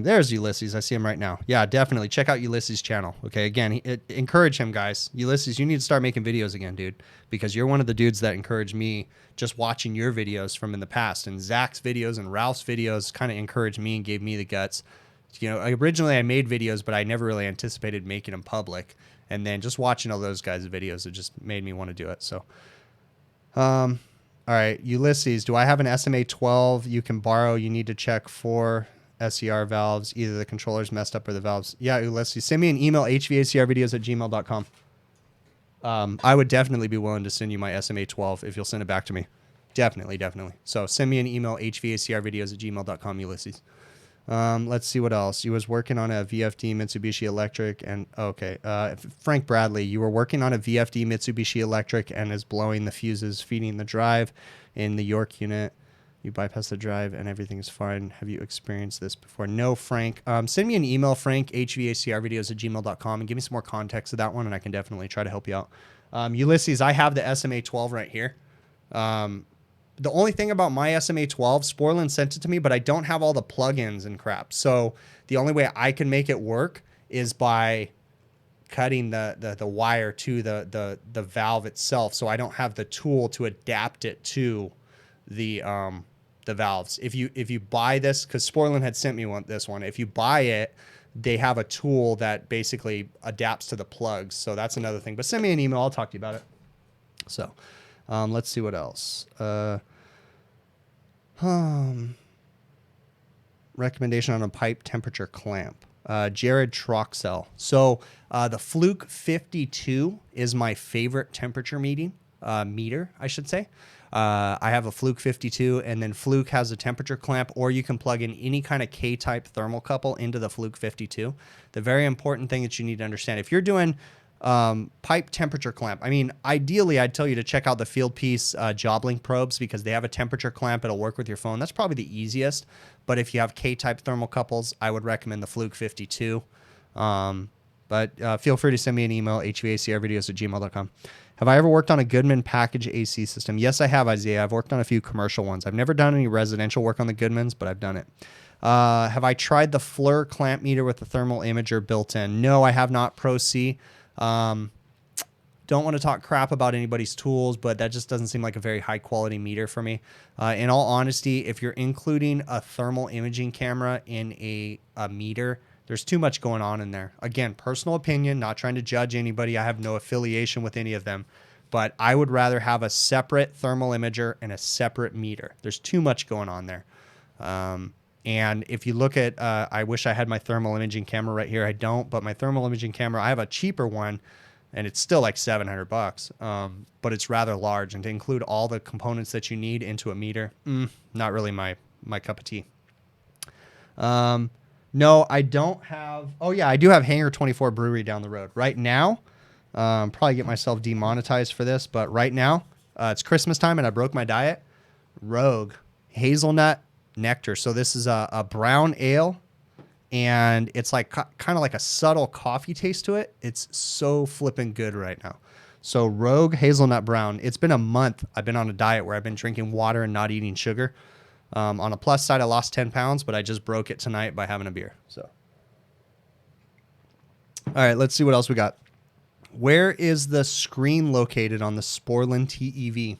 There's Ulysses. I see him right now. Yeah, definitely. Check out Ulysses' channel. Okay, again, encourage him, guys. Ulysses, you need to start making videos again, dude, because you're one of the dudes that encouraged me just watching your videos from in the past. And Zach's videos and Ralph's videos kind of encouraged me and gave me the guts. You know, originally I made videos, but I never really anticipated making them public. And then just watching all those guys' videos, it just made me want to do it. So, all right, Ulysses, do I have an SMA 12 you can borrow? You need to check for SCR valves. Either the controller's messed up or the valves. Yeah, Ulysses, send me an email, hvacrvideos@gmail.com. I would definitely be willing to send you my SMA 12 if you'll send it back to me. Definitely, definitely. So send me an email, hvacrvideos@gmail.com, Ulysses. Let's see what else. You was working on a VFD Mitsubishi Electric and okay. Frank Bradley, you were working on a VFD Mitsubishi Electric and is blowing the fuses, feeding the drive in the York unit. You bypass the drive and everything is fine. Have you experienced this before? No, Frank. Send me an email, Frank, hvacrvideos@gmail.com, and give me some more context to that one, and I can definitely try to help you out. Ulysses, I have the SMA 12 right here. The only thing about my SMA 12, Sporlan sent it to me, but I don't have all the plugins and crap. So the only way I can make it work is by cutting the wire to the valve itself. So I don't have the tool to adapt it to the valves. If you buy this, because Sporlan had sent me this one. If you buy it, they have a tool that basically adapts to the plugs. So that's another thing. But send me an email. I'll talk to you about it. So. Let's see what else. Recommendation on a pipe temperature clamp. Jared Troxell. So the Fluke 52 is my favorite temperature meter, I should say. I have a Fluke 52, and then Fluke has a temperature clamp, or you can plug in any kind of K-type thermocouple into the Fluke 52. The very important thing that you need to understand, if you're doing pipe temperature clamp. I mean, ideally, I'd tell you to check out the Fieldpiece JobLink probes because they have a temperature clamp. It'll work with your phone. That's probably the easiest. But if you have K-type thermocouples, I would recommend the Fluke 52. But feel free to send me an email, hvacrvideos@gmail.com. Have I ever worked on a Goodman package AC system? Yes, I have, Isaiah. I've worked on a few commercial ones. I've never done any residential work on the Goodmans, but I've done it. Have I tried the FLIR clamp meter with the thermal imager built in? No, I have not, Pro C. Don't want to talk crap about anybody's tools, but that just doesn't seem like a very high quality meter for me. In all honesty, if you're including a thermal imaging camera in a meter, there's too much going on in there. Again, personal opinion, not trying to judge anybody. I have no affiliation with any of them, but I would rather have a separate thermal imager and a separate meter. There's too much going on there. And if you look at, I wish I had my thermal imaging camera right here. I don't, but my thermal imaging camera, I have a cheaper one, and it's still like $700, but it's rather large. And to include all the components that you need into a meter, not really my cup of tea. No, I don't have. Oh yeah, I do have Hangar 24 Brewery down the road right now. Probably get myself demonetized for this, but right now it's Christmas time and I broke my diet. Rogue hazelnut nectar. So this is a brown ale, and it's like kind of like a subtle coffee taste to it. It's so flipping good right now. So Rogue hazelnut brown. It's been a month. I've been on a diet where I've been drinking water and not eating sugar. On a plus side, I lost 10 pounds, but I just broke it tonight by having a beer. So, all right, let's see what else we got. Where is the screen located on the Sporlan TEV?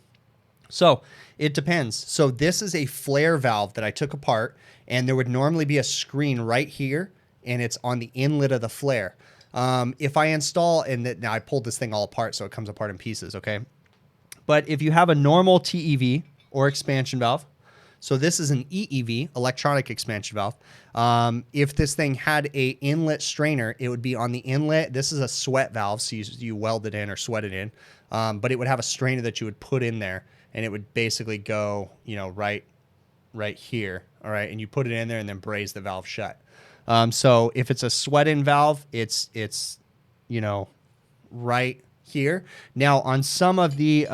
So it depends. So this is a flare valve that I took apart, and there would normally be a screen right here, and it's on the inlet of the flare. If I install, now I pulled this thing all apart, so it comes apart in pieces, okay? But if you have a normal TEV or expansion valve, so this is an EEV, electronic expansion valve. If this thing had a inlet strainer, it would be on the inlet. This is a sweat valve, so you weld it in or sweat it in. But it would have a strainer that you would put in there, and it would basically go, right here, all right? And you put it in there and then braze the valve shut. So if it's a sweat-in valve, it's right here. Now, on some of the...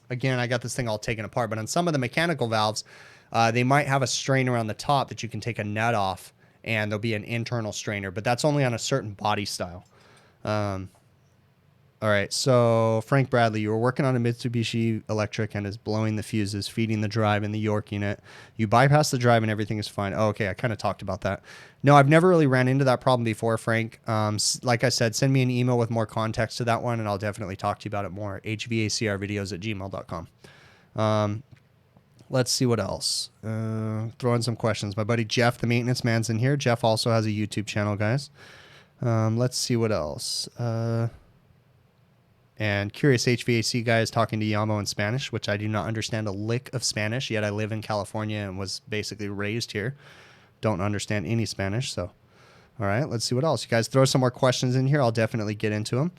again, I got this thing all taken apart, but on some of the mechanical valves, they might have a strainer on the top that you can take a nut off, and there'll be an internal strainer, but that's only on a certain body style. All right, so Frank Bradley, you were working on a Mitsubishi Electric and is blowing the fuses, feeding the drive in the York unit. You bypass the drive and everything is fine. Oh, okay, I kind of talked about that. No, I've never really ran into that problem before, Frank. Like I said, send me an email with more context to that one, and I'll definitely talk to you about it more. hvacrvideos@gmail.com. Let's see what else. Throw in some questions. My buddy Jeff, the maintenance man's in here. Jeff also has a YouTube channel, guys. Let's see what else. And Curious HVAC guy is talking to Yamo in Spanish, which I do not understand a lick of Spanish, yet I live in California and was basically raised here. Don't understand any Spanish, so. All right, let's see what else. You guys throw some more questions in here. I'll definitely get into them.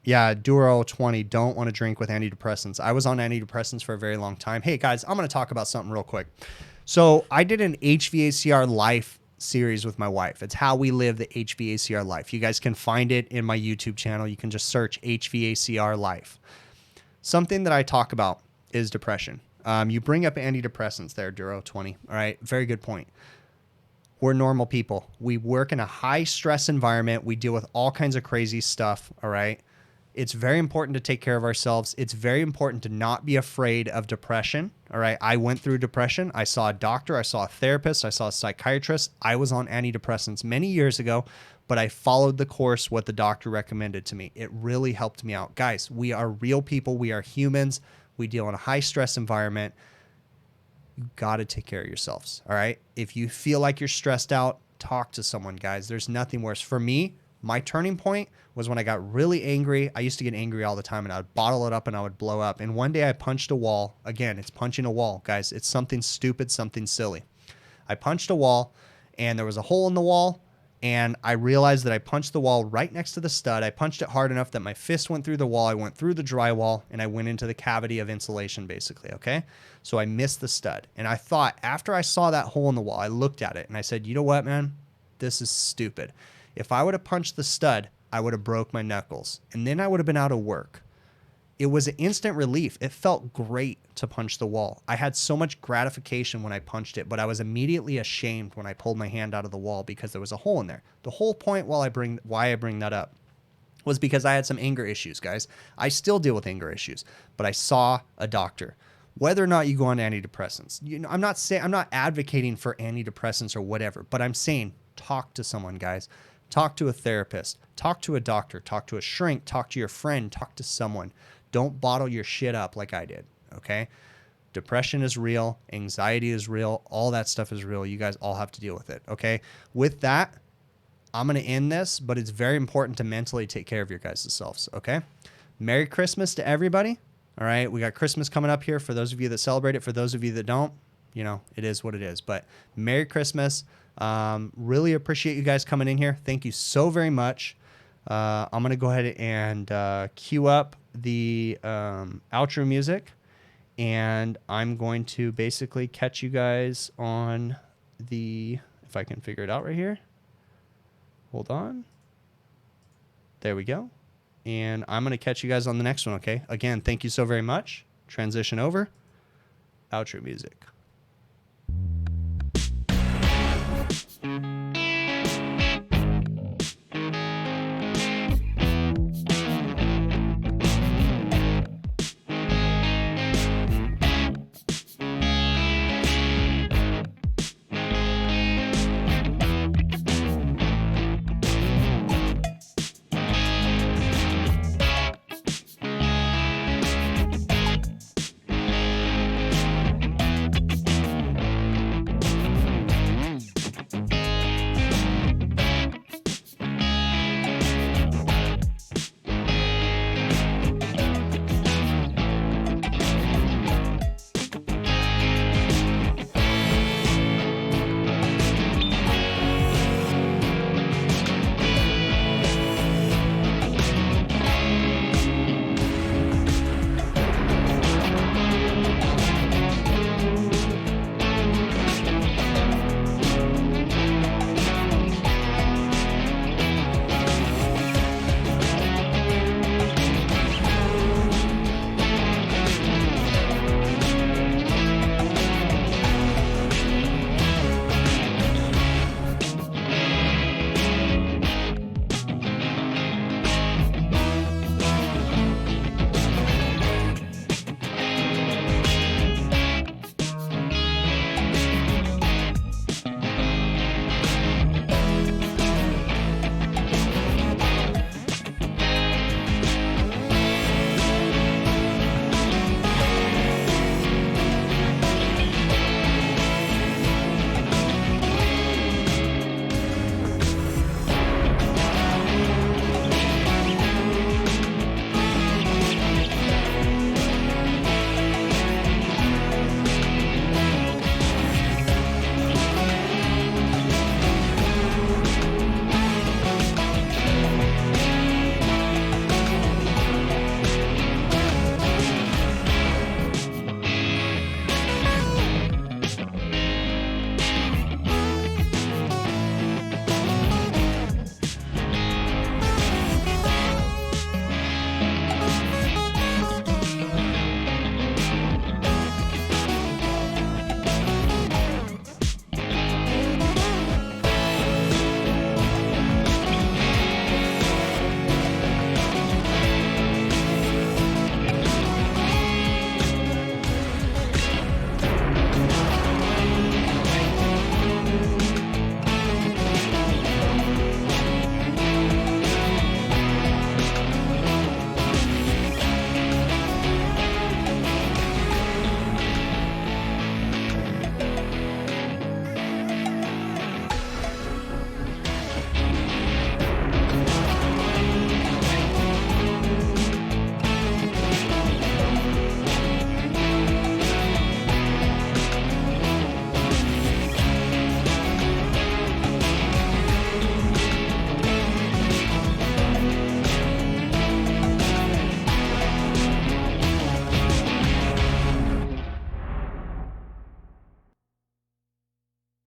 Yeah, Duro 20, don't want to drink with antidepressants. I was on antidepressants for a very long time. Hey, guys, I'm going to talk about something real quick. So I did an HVACR life series with my wife. It's how we live the HVACR life. You guys can find it in my YouTube channel. You can just search HVACR life. Something that I talk about is depression. You bring up antidepressants there, Duro 20. All right, very good point. We're normal people. We work in a high stress environment. We deal with all kinds of crazy stuff. All right. It's very important to take care of ourselves. It's very important to not be afraid of depression. All right. I went through depression. I saw a doctor. I saw a therapist. I saw a psychiatrist. I was on antidepressants many years ago, but I followed the course, what the doctor recommended to me. It really helped me out. Guys, we are real people. We are humans. We deal in a high stress environment. You got to take care of yourselves. All right. If you feel like you're stressed out, talk to someone, guys. There's nothing worse. For me, my turning point was when I got really angry. I used to get angry all the time and I would bottle it up and I would blow up. And one day I punched a wall. Again, it's punching a wall, guys. It's something stupid, something silly. I punched a wall and there was a hole in the wall. And I realized that I punched the wall right next to the stud. I punched it hard enough that my fist went through the wall. I went through the drywall and I went into the cavity of insulation, basically. Okay. So I missed the stud. And I thought, after I saw that hole in the wall, I looked at it and I said, you know what, man? This is stupid. If I would have punched the stud, I would have broke my knuckles and then I would have been out of work. It was an instant relief. It felt great to punch the wall. I had so much gratification when I punched it, but I was immediately ashamed when I pulled my hand out of the wall because there was a hole in there. The whole point why I bring that up was because I had some anger issues, guys. I still deal with anger issues, but I saw a doctor. Whether or not you go on antidepressants, I'm not advocating for antidepressants or whatever, but I'm saying talk to someone, guys. Talk to a therapist, talk to a doctor, talk to a shrink, talk to your friend, talk to someone. Don't bottle your shit up like I did, okay? Depression is real. Anxiety is real. All that stuff is real. You guys all have to deal with it, okay? With that, I'm going to end this, but it's very important to mentally take care of your guys' selves, okay? Merry Christmas to everybody, all right? We got Christmas coming up here for those of you that celebrate it. For those of you that don't, it is what it is. But Merry Christmas. Really appreciate you guys coming in here. Thank you so very much. I'm going to go ahead and queue up the outro music, and I'm going to basically catch you guys on if I can figure it out right here. Hold on. There we go. And I'm going to catch you guys on the next one, okay? Again, thank you so very much. Transition over. Outro music.